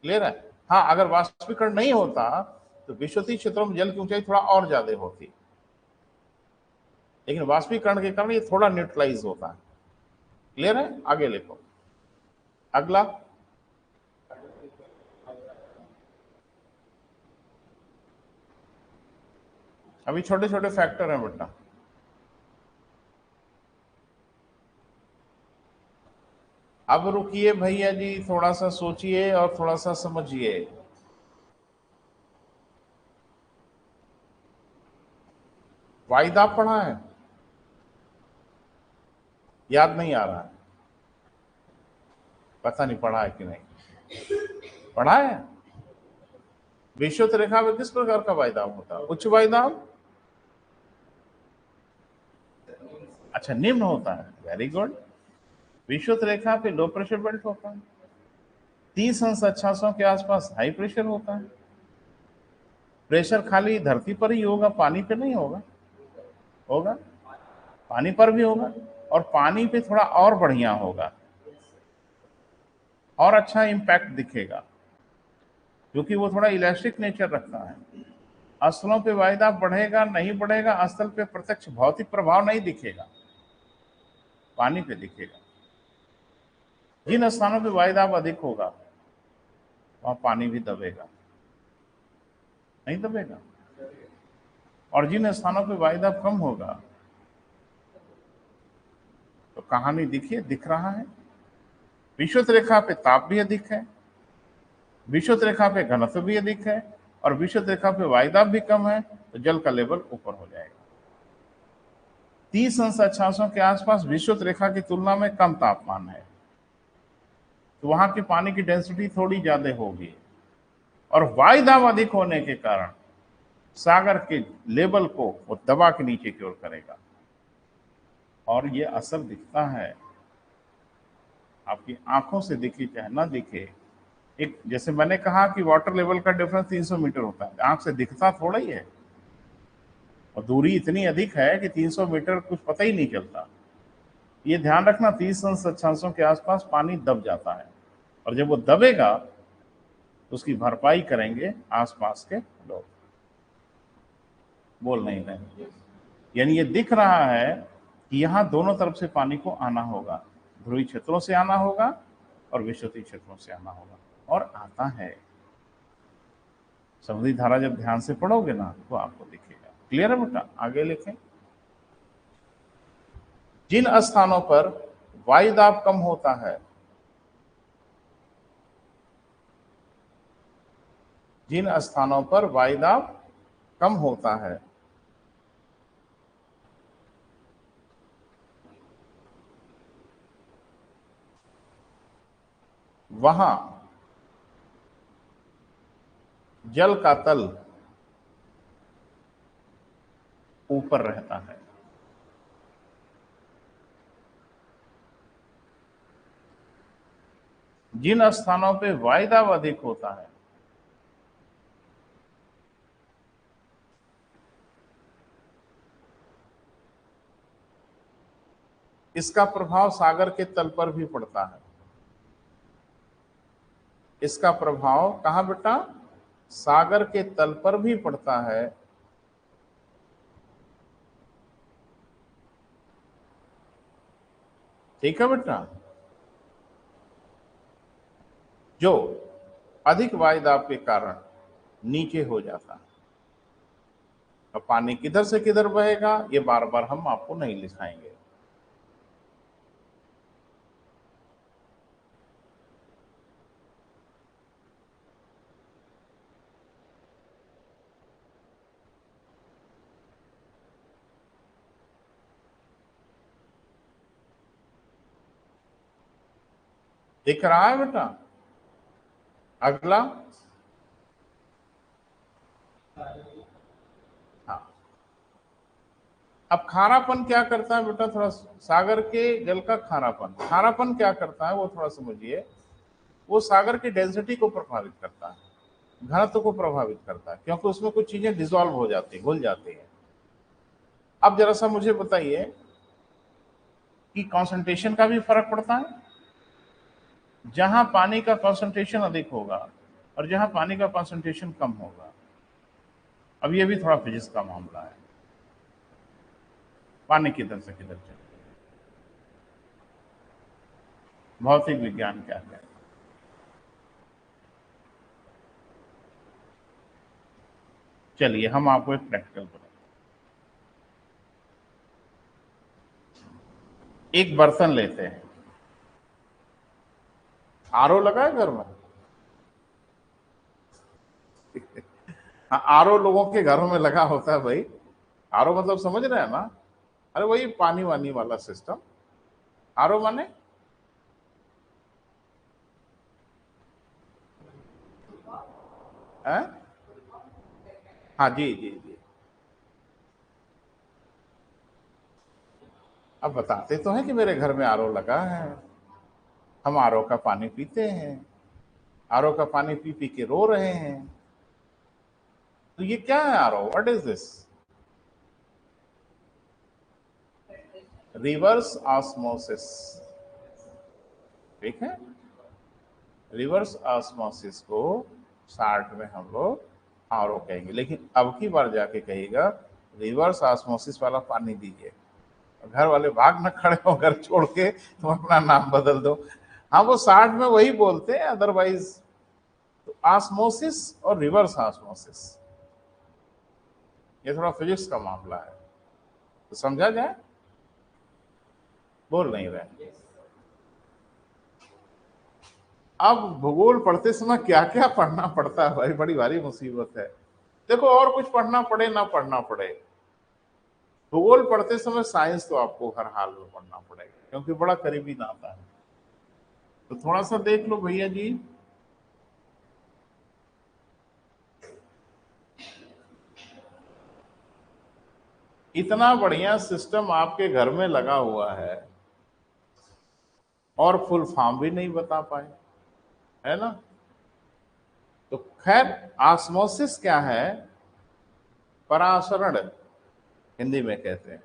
क्लियर है? हाँ, अगर वाष्पीकरण नहीं होता तो विषुवतीय क्षेत्रों में जल की ऊंचाई थोड़ा और ज्यादा होती, लेकिन वाष्पीकरण के कारण ये थोड़ा न्यूट्रलाइज होता है। क्लियर है? आगे लिखो अगला। अभी छोटे छोटे फैक्टर हैं बेटा। अब रुकिए भैया जी, थोड़ा सा सोचिए और थोड़ा सा समझिए। वायुदाब पढ़ा है? याद नहीं आ रहा है? पता नहीं पढ़ा है कि नहीं। पढ़ा है? विषुवत रेखा में किस प्रकार का वायुदाब होता है? उच्च वायुदाब? अच्छा, निम्न होता है, वेरी गुड। विषुवत रेखा पे लो प्रेशर बेल्ट होता है, 30 अंश अक्षांशों के आसपास हाई प्रेशर होता है। प्रेशर खाली धरती पर ही होगा, पानी पे नहीं होगा। होगा, पानी पर भी होगा, और पानी पे थोड़ा और बढ़िया होगा, और अच्छा इंपैक्ट दिखेगा, क्योंकि वो थोड़ा इलास्टिक नेचर रखता है। स्थलों पे वायुदाब बढ़ेगा नहीं बढ़ेगा, स्थल पे प्रत्यक्ष भौतिक प्रभाव नहीं दिखेगा, पानी पे दिखेगा। जिन स्थानों पे वायुदाब अधिक होगा वहां पानी भी दबेगा, नहीं दबेगा। और जिन स्थानों पे वायुदाब कम होगा तो कहानी दिखिए, दिख रहा है। विषुवत रेखा पे ताप भी अधिक है, विषुवत रेखा पे घनत्व भी अधिक है, और विषुवत रेखा पे वायुदाब भी कम है, तो जल का लेवल ऊपर हो जाएगा। 30 अंश अक्षांशों के आसपास विषुवत रेखा की तुलना में कम तापमान है, तो वहां की पानी की डेंसिटी थोड़ी ज्यादा होगी, और वायुदाब अधिक होने के कारण सागर के लेवल को वो दबा के नीचे की ओर करेगा, और ये असर दिखता है, आपकी आंखों से दिखे चाहे ना दिखे। एक जैसे मैंने कहा कि वाटर लेवल का डिफरेंस 300 मीटर होता है, आंख से दिखता थोड़ा ही है, और दूरी इतनी अधिक है कि 300 मीटर कुछ पता ही नहीं चलता। ये ध्यान रखना, 30 अंश अक्षांशों के आसपास पानी दब जाता है, और जब वो दबेगा तो उसकी भरपाई करेंगे आसपास के लोग। बोल नहीं रहे, यानी ये दिख रहा है कि यहां दोनों तरफ से पानी को आना होगा, ध्रुवीय क्षेत्रों से आना होगा और विषुवतीय क्षेत्रों से आना होगा, और आता है। समुद्री धारा जब ध्यान से पढ़ोगे ना तो आपको दिखेगा। क्लियर है बेटा? आगे लिखें। जिन स्थानों पर वायुदाब कम होता है, जिन स्थानों पर वायुदाब कम होता है वहां जल का तल ऊपर रहता है। जिन स्थानों पे वायुदाब अधिक होता है इसका प्रभाव सागर के तल पर भी पड़ता है। इसका प्रभाव कहां बेटा? सागर के तल पर भी पड़ता है। ठीक है बेटा? जो अधिक वायुदाब के कारण नीचे हो जाता है। अब पानी किधर से किधर बहेगा ये बार बार हम आपको नहीं लिखाएंगे। दिख रहा है बेटा? अगला, हाँ, अब खारापन क्या करता है बेटा? थोड़ा सागर के जल का खारापन, खारापन क्या करता है वो थोड़ा समझिए। वो सागर की डेंसिटी को प्रभावित करता है, घनत्व को प्रभावित करता है, क्योंकि उसमें कुछ चीजें डिसॉल्व हो जाती है, घुल जाती है। अब जरा सा मुझे बताइए कि कंसंट्रेशन का भी फर्क पड़ता है। जहां पानी का कंसंट्रेशन अधिक होगा और जहां पानी का कंसंट्रेशन कम होगा। अब ये भी थोड़ा फिजिक्स का मामला है, पानी किधर से किधर चले, भौतिक विज्ञान क्या है। चलिए हम आपको एक प्रैक्टिकल बताएं। एक बर्तन लेते हैं, आरओ लगा है घर में? हाँ, आरओ लोगों के घरों में लगा होता है भाई। आरओ मतलब समझ रहे हैं ना? अरे वही पानी वानी वाला सिस्टम। आरओ माने है? हाँ जी जी जी। अब बताते तो हैं कि मेरे घर में आरओ लगा है, हम आरओ का पानी पीते हैं, आरओ का पानी पी पी के रो रहे हैं। तो ये क्या है RO? What is this? Reverse osmosis. ठीक है, रिवर्स ऑस्मोसिस को शार्ट में हम लोग आरओ कहेंगे, लेकिन अब की बार जाके कहिएगा रिवर्स ऑस्मोसिस वाला पानी दीजिए। घर वाले भाग न खड़े हो, घर छोड़ के तुम अपना नाम बदल दो। हाँ, वो शार्ट में वही बोलते हैं, अदरवाइज तो ऑस्मोसिस और रिवर्स ऑस्मोसिस ये थोड़ा फिजिक्स का मामला है, तो समझा जाए। बोल नहीं रहे। अब भूगोल पढ़ते समय क्या क्या पढ़ना पड़ता है भाई, बड़ी भारी मुसीबत है। देखो, और कुछ पढ़ना पड़े ना पढ़ना पड़े, भूगोल पढ़ते समय साइंस तो आपको हर हाल में पढ़ना पड़ेगा क्योंकि बड़ा करीबी नाता है। तो थोड़ा सा देख लो भैया जी, इतना बढ़िया सिस्टम आपके घर में लगा हुआ है और फुल फॉर्म भी नहीं बता पाए, है ना। तो खैर, ऑस्मोसिस क्या है? परासरण हिंदी में कहते हैं,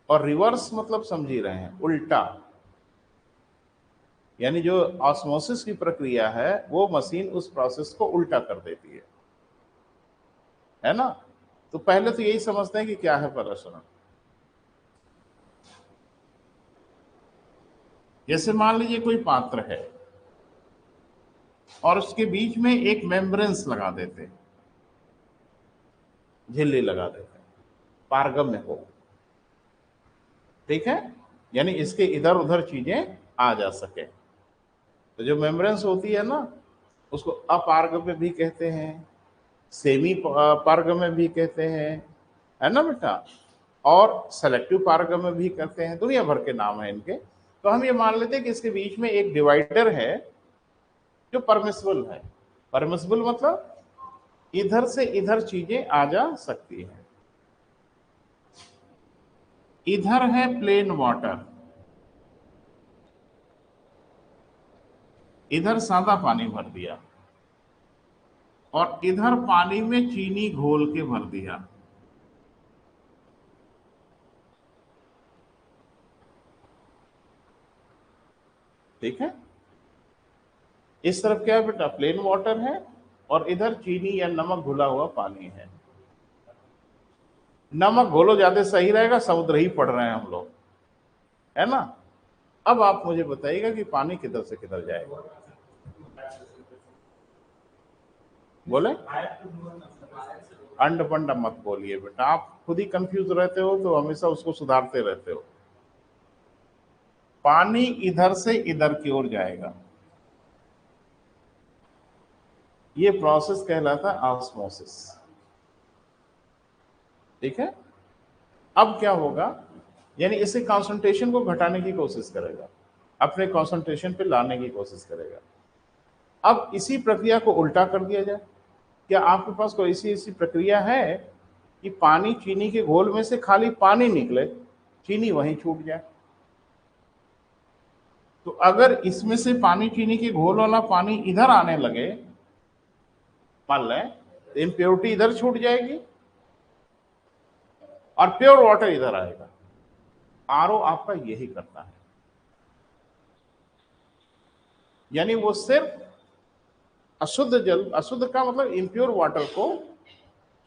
और रिवर्स मतलब समझ ही रहे हैं, उल्टा। यानी जो ऑस्मोसिस की प्रक्रिया है वो मशीन उस प्रोसेस को उल्टा कर देती है ना। तो पहले तो यही समझते हैं कि क्या है परासरण। जैसे मान लीजिए कोई पात्र है और उसके बीच में एक मेम्ब्रेंस लगा देते हैं, झिल्ली लगा देते हैं, पारगम्य हो, ठीक है, यानी इसके इधर उधर चीजें आ जा सके। तो जो मेम्ब्रेंस होती है ना, उसको अपारगम्य भी कहते हैं, सेमी पारगम्य भी कहते हैं, है ना बेटा, और सेलेक्टिव पारगम्य भी कहते हैं, दुनिया भर के नाम है इनके। तो हम ये मान लेते हैं कि इसके बीच में एक डिवाइडर है जो परमिसिबल है। परमिसिबल मतलब इधर से इधर चीजें आ जा सकती हैं। इधर है प्लेन वाटर, इधर सादा पानी भर दिया, और इधर पानी में चीनी घोल के भर दिया। ठीक है, इस तरफ क्या है बेटा? प्लेन वाटर है, और इधर चीनी या नमक घुला हुआ पानी है। नमक घोलो ज्यादा सही रहेगा, समुद्र ही पढ़ रहे हैं हम लोग, है ना। अब आप मुझे बताइएगा कि पानी किधर से किधर जाएगा? बोले? अंड पंड मत बोलिए बेटा, आप खुद ही कंफ्यूज रहते हो तो हमेशा उसको सुधारते रहते हो। पानी इधर से इधर की ओर जाएगा, ये प्रोसेस कहलाता है ऑस्मोसिस। ठीक है, अब क्या होगा? यानी इसे कंसंट्रेशन को घटाने की कोशिश करेगा, अपने कंसंट्रेशन पे लाने की कोशिश करेगा। अब इसी प्रक्रिया को उल्टा कर दिया जाए। क्या आपके पास कोई ऐसी ऐसी प्रक्रिया है कि पानी चीनी के घोल में से खाली पानी निकले, चीनी वहीं छूट जाए? तो अगर इसमें से पानी चीनी के घोल वाला पानी इधर आने लगे, मान लें, तो इम्प्योरिटी इधर छूट जाएगी और प्योर वाटर इधर आएगा। आरओ आपका यही करता है, यानी वो सिर्फ अशुद्ध जल, अशुद्ध का मतलब इम्प्योर वाटर को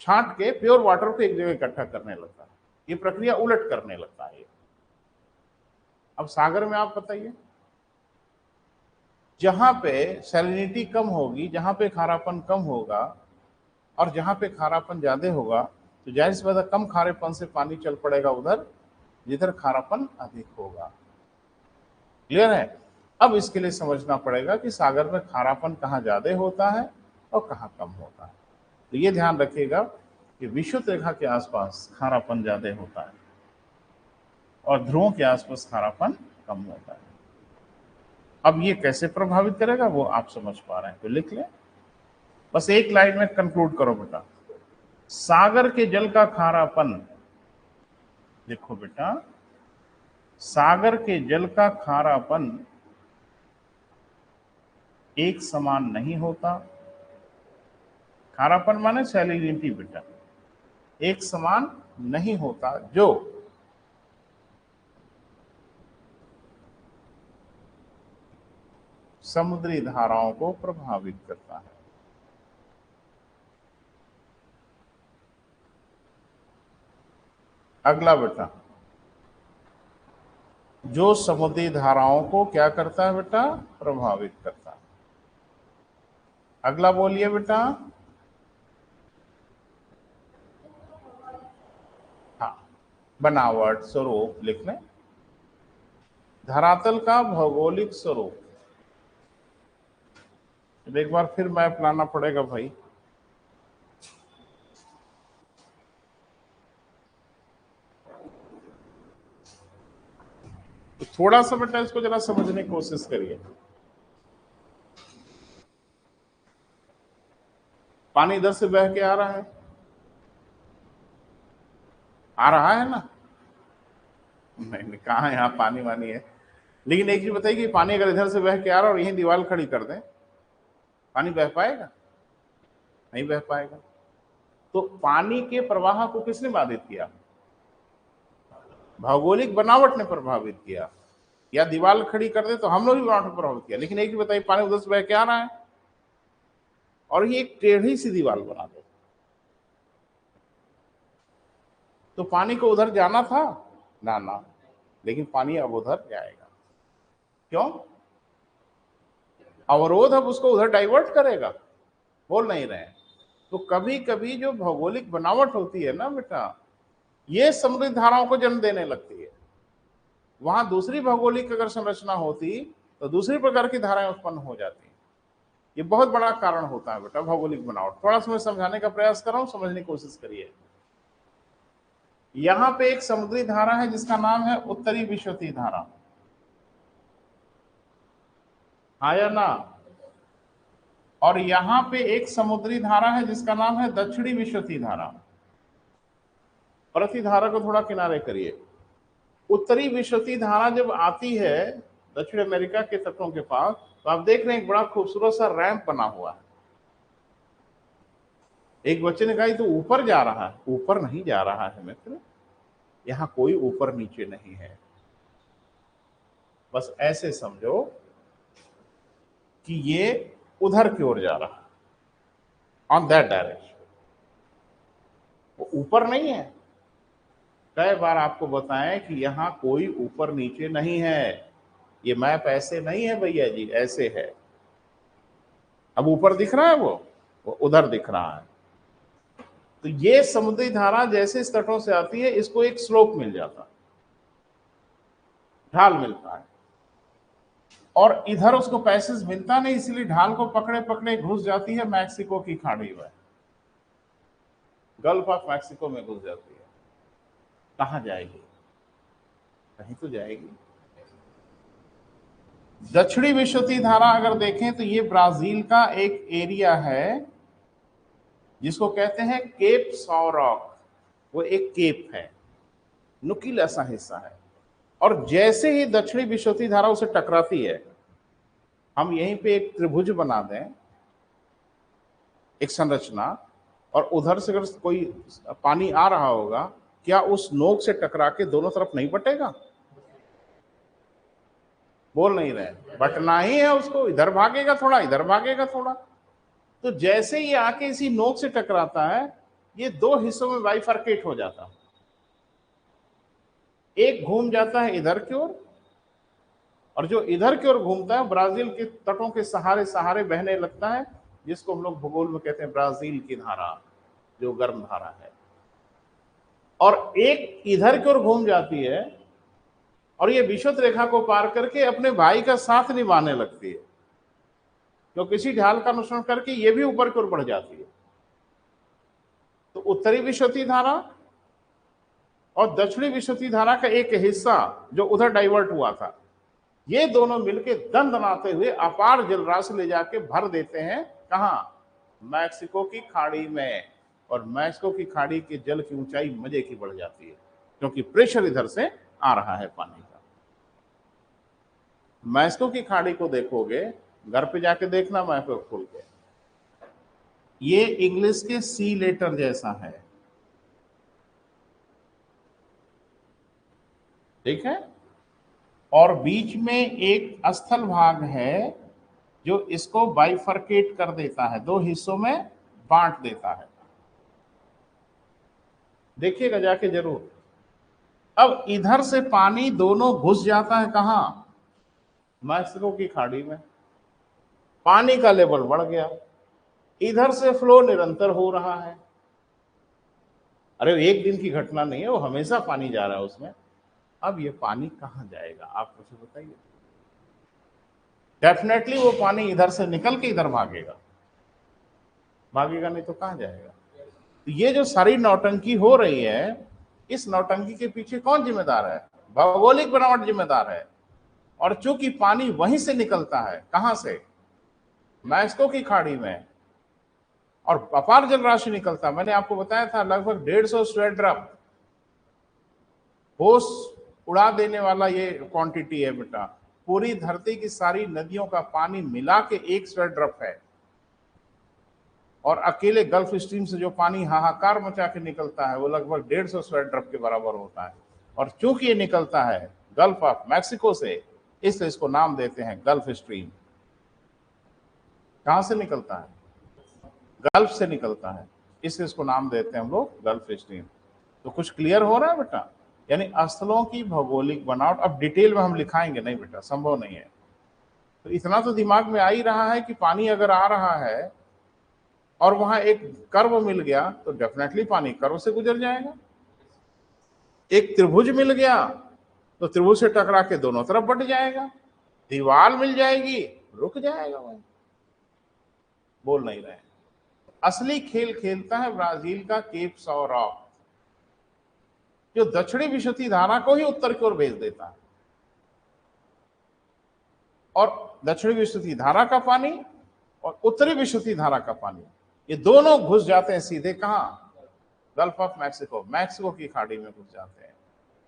छांट के प्योर वाटर को एक जगह इकट्ठा करने लगता है। ये प्रक्रिया उलट करने लगता है। अब सागर में आप बताइए, जहां पे सैलिनिटी कम होगी, जहां पे खारापन कम होगा, और जहां पे खारापन ज्यादा होगा, तो जाहिर सी बात है कम खारेपन से पानी चल पड़ेगा उधर जिधर खारापन अधिक होगा। क्लियर है? अब इसके लिए समझना पड़ेगा कि सागर में खारापन कहाँ ज्यादा होता है और कहाँ कम होता है। तो ये ध्यान रखिएगा कि विषुवत रेखा के आसपास खारापन ज्यादा होता है और ध्रुवों के आसपास खारापन कम होता है। अब ये कैसे प्रभावित करेगा वो आप समझ पा रहे हैं तो लिख लें, बस एक लाइन में कंक्लूड करो बेटा। सागर के जल का खारापन, देखो बेटा, सागर के जल का खारापन एक समान नहीं होता। खारापन माने सैलिनिटी बेटा, एक समान नहीं होता, जो समुद्री धाराओं को प्रभावित करता है। अगला बेटा, जो समुद्री धाराओं को क्या करता है बेटा? प्रभावित करता है। अगला बोलिए बेटा। हाँ, बनावट, स्वरूप लिख लें। धरातल का भौगोलिक स्वरूप, एक बार फिर मैप लाना पड़ेगा भाई। थोड़ा सा बेटा इसको जरा समझने की कोशिश करिए। पानी इधर से बह के आ रहा है, आ रहा है ना? नहीं, कहाँ है, यहाँ पानी वानी है। लेकिन एक चीज बताइए कि पानी अगर इधर से बह के आ रहा है और यहीं दीवार खड़ी कर दें, पानी बह पाएगा? नहीं बह पाएगा। तो पानी के प्रवाह को किसने बाधित किया? भौगोलिक बनावट ने प्रभावित किया। या दीवार खड़ी कर दे तो हम लोग भी बनावट प्रभावित किया। लेकिन एक चीज बताइए, पानी उधर से बह के आ रहा है और ये एक टेढ़ी सी दीवार बना दे, तो पानी को उधर जाना था ना, लेकिन पानी अब उधर जाएगा। क्यों? अवरोध अब उसको उधर डाइवर्ट करेगा। बोल नहीं रहे हैं। तो कभी कभी जो भौगोलिक बनावट होती है ना बेटा, ये समुद्री धाराओं को जन्म देने लगती है। वहां दूसरी भौगोलिक अगर संरचना होती तो दूसरी प्रकार की धाराएं उत्पन्न हो जाती। ये बहुत बड़ा कारण होता है बेटा भौगोलिक बनावट। थोड़ा सा मैं समझाने का प्रयास कर रहा हूं, समझने की कोशिश करिए। यहां पे एक समुद्री धारा है जिसका नाम है उत्तरी विश्वती धारा, हाँ या ना? और यहां पे एक समुद्री धारा है जिसका नाम है दक्षिणी विश्वती धारा। प्रति धारा को थोड़ा किनारे करिए। उत्तरी विश्वती धारा जब आती है दक्षिण अमेरिका के तटों के पास, तो आप देख रहे हैं एक बड़ा खूबसूरत सा रैंप बना हुआ है। एक बच्चे ने कहा तो ऊपर जा रहा है। ऊपर नहीं जा रहा है मित्र, यहां कोई ऊपर नीचे नहीं है। बस ऐसे समझो कि ये उधर की ओर जा रहा है, ऑन दैट डायरेक्शन। वो ऊपर नहीं है। कई बार आपको बताएं कि यहां कोई ऊपर नीचे नहीं है। ये मैप ऐसे नहीं है भैया जी, ऐसे है। अब ऊपर दिख रहा है, वो उधर दिख रहा है। तो ये समुद्री धारा जैसे इस तटों से आती है, इसको एक स्लोप मिल जाता है, ढाल मिलता है, और इधर उसको पैसेज मिलता नहीं, इसलिए ढाल को पकड़े पकड़े घुस जाती है मैक्सिको की खाड़ी में, गल्फ ऑफ मैक्सिको में घुस जाती है। कहां जाएगी? कहीं तो जाएगी। दक्षिणी विश्वती धारा अगर देखें तो ये ब्राजील का एक एरिया है जिसको कहते हैं केप सॉरॉक। वो एक केप है, नुकीला सा हिस्सा है। और जैसे ही दक्षिणी विश्वती धारा उसे टकराती है, हम यहीं पे एक त्रिभुज बना दें, एक संरचना, और उधर से अगर कोई पानी आ रहा होगा, क्या उस नोक से टकरा के दोनों तरफ नहीं बटेगा? बोल नहीं रहे, बटना ही है उसको। इधर भागेगा थोड़ा, इधर भागेगा थोड़ा। तो जैसे ये आके इसी नोक से टकराता है, ये दो हिस्सों में बाइफरकेट हो जाता है। एक घूम जाता है इधर की ओर, और जो इधर की ओर घूमता है ब्राजील के तटों के सहारे सहारे बहने लगता है, जिसको हम लोग भूगोल में कहते हैं ब्राजील की धारा, जो गर्म धारा है। और एक इधर की ओर घूम जाती है और ये विषुवत रेखा को पार करके अपने भाई का साथ निभाने लगती है, जो किसी ढाल का अनुसरण करके ये भी ऊपर की ओर बढ़ जाती है। तो उत्तरी विश्वती धारा और दक्षिणी विश्वती धारा का एक हिस्सा जो उधर डाइवर्ट हुआ था, ये दोनों मिलके दंदनाते हुए अपार जलराशि ले जाके भर देते हैं। कहां? मैक्सिको की खाड़ी में। और मैक्सिको की खाड़ी के जल की ऊंचाई मजे की बढ़ जाती है, क्योंकि प्रेशर इधर से आ रहा है पानी का। मैक्सिको की खाड़ी को देखोगे, घर पे जाके देखना मैप को खोल के, ये इंग्लिश के सी लेटर जैसा है, ठीक है? और बीच में एक स्थल भाग है जो इसको बाइफरकेट कर देता है, दो हिस्सों में बांट देता है। देखिएगा जाके जरूर। अब इधर से पानी दोनों घुस जाता है कहां? मैक्सिको की खाड़ी में। पानी का लेवल बढ़ गया, इधर से फ्लो निरंतर हो रहा है। अरे एक दिन की घटना नहीं है, वो हमेशा पानी जा रहा है उसमें। अब ये पानी कहां जाएगा, आप मुझे बताइए। डेफिनेटली वो पानी इधर से निकल के इधर भागेगा, भागेगा नहीं तो कहां जाएगा? तो ये जो सारी नौटंकी हो रही है, इस नौटंकी के पीछे कौन जिम्मेदार है? भौगोलिक बनावट जिम्मेदार है। और चूंकि पानी वहीं से निकलता है, कहां से, मैक्सिको की खाड़ी में, और अपार जल राशि निकलता, मैंने आपको बताया था लगभग 150 स्वेट ड्रॉप, होश उड़ा देने वाला ये क्वांटिटी है बेटा। पूरी धरती की सारी नदियों का पानी मिला के एक स्वेट ड्रॉप है, और अकेले गल्फ स्ट्रीम से जो पानी हाहाकार मचा के निकलता है वो लगभग 150 स्वेट ड्रॉप के बराबर होता है। और चूंकि ये निकलता है गल्फ ऑफ मैक्सिको से, इसलिए इसको नाम देते हैं गल्फ स्ट्रीम। कहां से निकलता है, गल्फ से निकलता है, इसलिए इसको नाम देते हैं हम लोग गल्फ स्ट्रीम। तो कुछ क्लियर हो रहा है बेटा? यानी स्थलों की भौगोलिक बनावट, अब डिटेल में हम लिखाएंगे नहीं बेटा, संभव नहीं है। तो इतना तो दिमाग में आ ही रहा है कि पानी अगर आ रहा है और वहां एक कर्व मिल गया तो डेफिनेटली पानी कर्व से गुजर जाएगा। एक त्रिभुज मिल गया तो त्रिभुज से टकरा के दोनों तरफ बट जाएगा। दीवार मिल जाएगी, रुक जाएगा वही। बोल नहीं रहे। असली खेल खेलता है ब्राजील का केप सौ रॉक, जो दक्षिणी विशुद्धि धारा को ही उत्तर की ओर भेज देता है, और दक्षिणी विशुद्धि धारा का पानी और उत्तरी विशुद्धि धारा का पानी, ये दोनों घुस जाते हैं सीधे कहां, गल्फ ऑफ मैक्सिको, मैक्सिको की खाड़ी में घुस जाते हैं,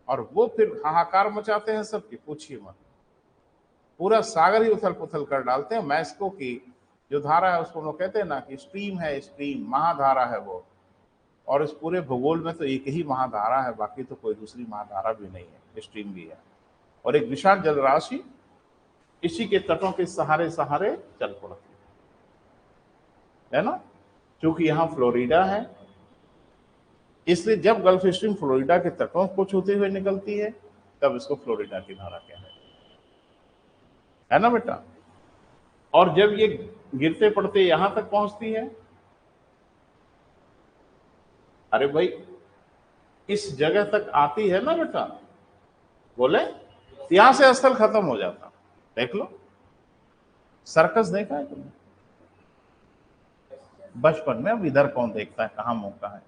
और वो फिर हाहाकार मचाते हैं सबकी, पूछिए मत। पूरा सागर ही उथल पुथल कर डालते हैं। मैक्सिको की जो धारा है उसको हम लोग कहते हैं ना कि स्ट्रीम है, स्ट्रीम महाधारा है वो, और इस पूरे भूगोल में तो एक ही महाधारा है, बाकी तो कोई दूसरी महाधारा भी नहीं है, स्ट्रीम भी है। और एक विशाल जल राशि इसी के तटों के सहारे सहारे चल पड़ती है ना। क्योंकि यहाँ फ्लोरिडा है, इसलिए जब गल्फ स्ट्रीम फ्लोरिडा के तटों को छूते हुए निकलती है तब इसको फ्लोरिडा की धारा कहते हैं, है ना बेटा। और जब ये गिरते पड़ते यहां तक पहुंचती है, अरे भाई इस जगह तक आती है ना बेटा, बोले यहां से स्थल खत्म हो जाता। देख लो, सर्कस देखा है तुमने बचपन में? अब इधर कौन देखता है, कहां मौका है।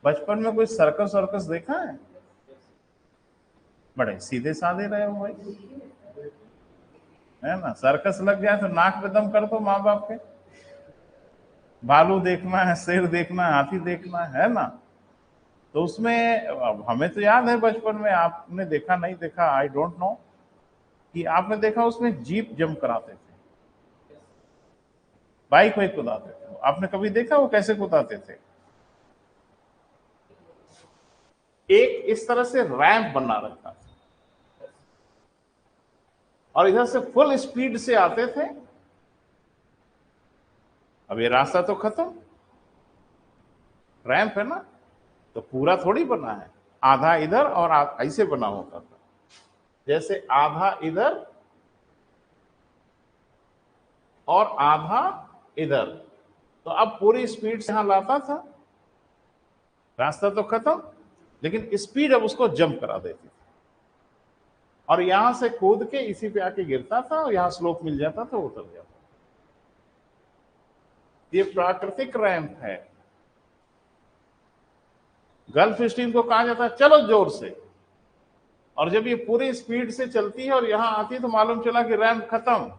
बचपन में कोई सर्कस वर्कस देखा है? बड़े सीधे साधे रहे हो भाई, है ना। सर्कस लग जाए तो नाक पे दम कर दो माँ बाप के। भालू देखना है, शेर देखना है, हाथी देखना है ना। तो उसमें अब हमें तो याद है बचपन में, आपने देखा नहीं देखा आई डोंट नो, कि आपने देखा उसमें जीप जंप कराते थे, बाइक वाइक कुदाते थे। आपने कभी देखा वो कैसे कुदाते थे? एक इस तरह से रैंप बना रखा था, और इधर से फुल स्पीड से आते थे। अब ये रास्ता तो खत्म, रैंप है ना, तो पूरा थोड़ी बना है, आधा इधर और ऐसे बना होता था, जैसे आधा इधर और आधा इधर। तो अब पूरी स्पीड से यहां लाता था, रास्ता तो खत्म, लेकिन स्पीड अब उसको जंप करा देती थी, और यहां से कूद के इसी पे आके गिरता था, और यहां स्लोप मिल जाता था, उतर जाता। ये प्राकृतिक रैंप है। गल्फ स्ट्रीम को कहा जाता है चलो जोर से, और जब ये पूरी स्पीड से चलती है और यहां आती है तो मालूम चला कि रैंप खत्म,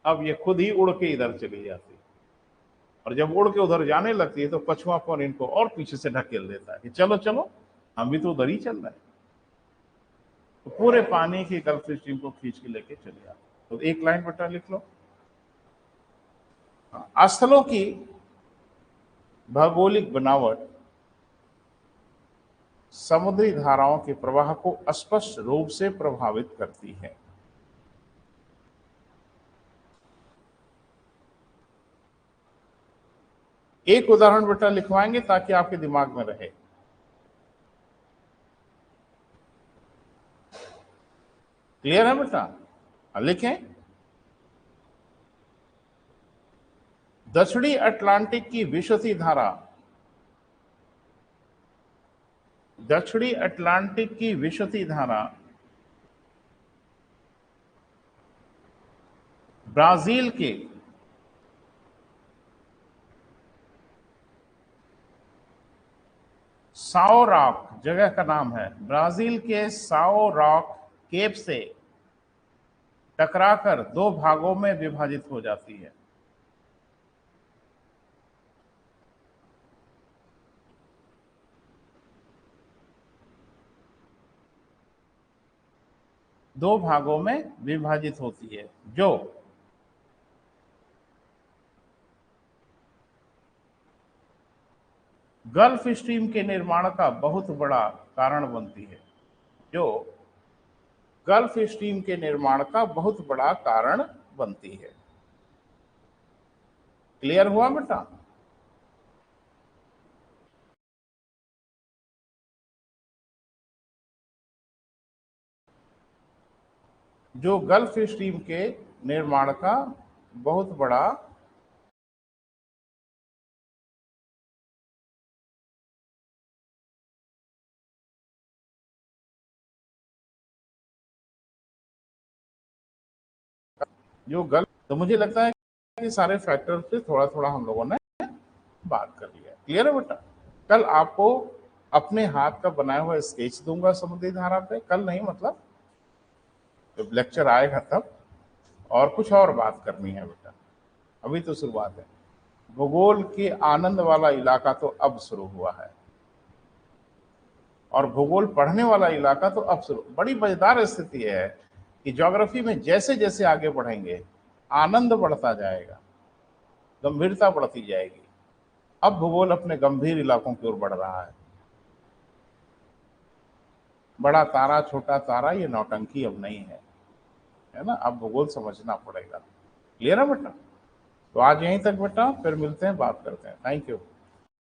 अब ये खुद ही उड़ के इधर चली जाती है। और जब उड़ के उधर जाने लगती है तो पछुआपन इनको और पीछे से ढकेल देता है कि चलो चलो हम भी तो उधर ही चल रहे हैं। तो पूरे पानी की गल्फ स्ट्रीम को खींच के लेके चले जाते। तो एक लाइन बेटा लिख लो, स्थलों की भौगोलिक बनावट समुद्री धाराओं के प्रवाह को स्पष्ट रूप से प्रभावित करती है। एक उदाहरण बेटा लिखवाएंगे ताकि आपके दिमाग में रहे। क्लियर है बेटा? लिखें, दक्षिणी अटलांटिक की विशुद्धि धारा, दक्षिणी अटलांटिक की विशुद्धि धारा ब्राजील के साओ रॉक, जगह का नाम है, ब्राजील के साओ रॉक केप से टकराकर दो भागों में विभाजित हो जाती है। दो भागों में विभाजित होती है, जो गल्फ स्ट्रीम के निर्माण का बहुत बड़ा कारण बनती है, जो गल्फ स्ट्रीम के निर्माण का बहुत बड़ा कारण बनती है। क्लियर हुआ बेटा? जो गल्फ स्ट्रीम के निर्माण का बहुत बड़ा जो गल्फ, तो मुझे लगता है कि सारे फैक्टर से थोड़ा थोड़ा हम लोगों ने बात कर लिया। क्लियर है बेटा? कल आपको अपने हाथ का बनाया हुआ स्केच दूंगा समुद्री धारा पे, कल नहीं मतलब जब लेक्चर आएगा तब, और कुछ और बात करनी है बेटा। अभी तो शुरुआत है। भूगोल के आनंद वाला इलाका तो अब शुरू हुआ है, और भूगोल पढ़ने वाला इलाका तो अब शुरू। बड़ी मजेदार स्थिति है कि ज्योग्राफी में जैसे जैसे आगे बढ़ेंगे आनंद बढ़ता जाएगा, गंभीरता बढ़ती जाएगी। अब भूगोल अपने गंभीर इलाकों की ओर बढ़ रहा है। बड़ा तारा छोटा तारा ये नौटंकी अब नहीं है ना? अब भूगोल समझना पड़ेगा। क्लियर है बेटा? तो आज यहीं तक बेटा, फिर मिलते हैं, बात करते हैं। Thank you.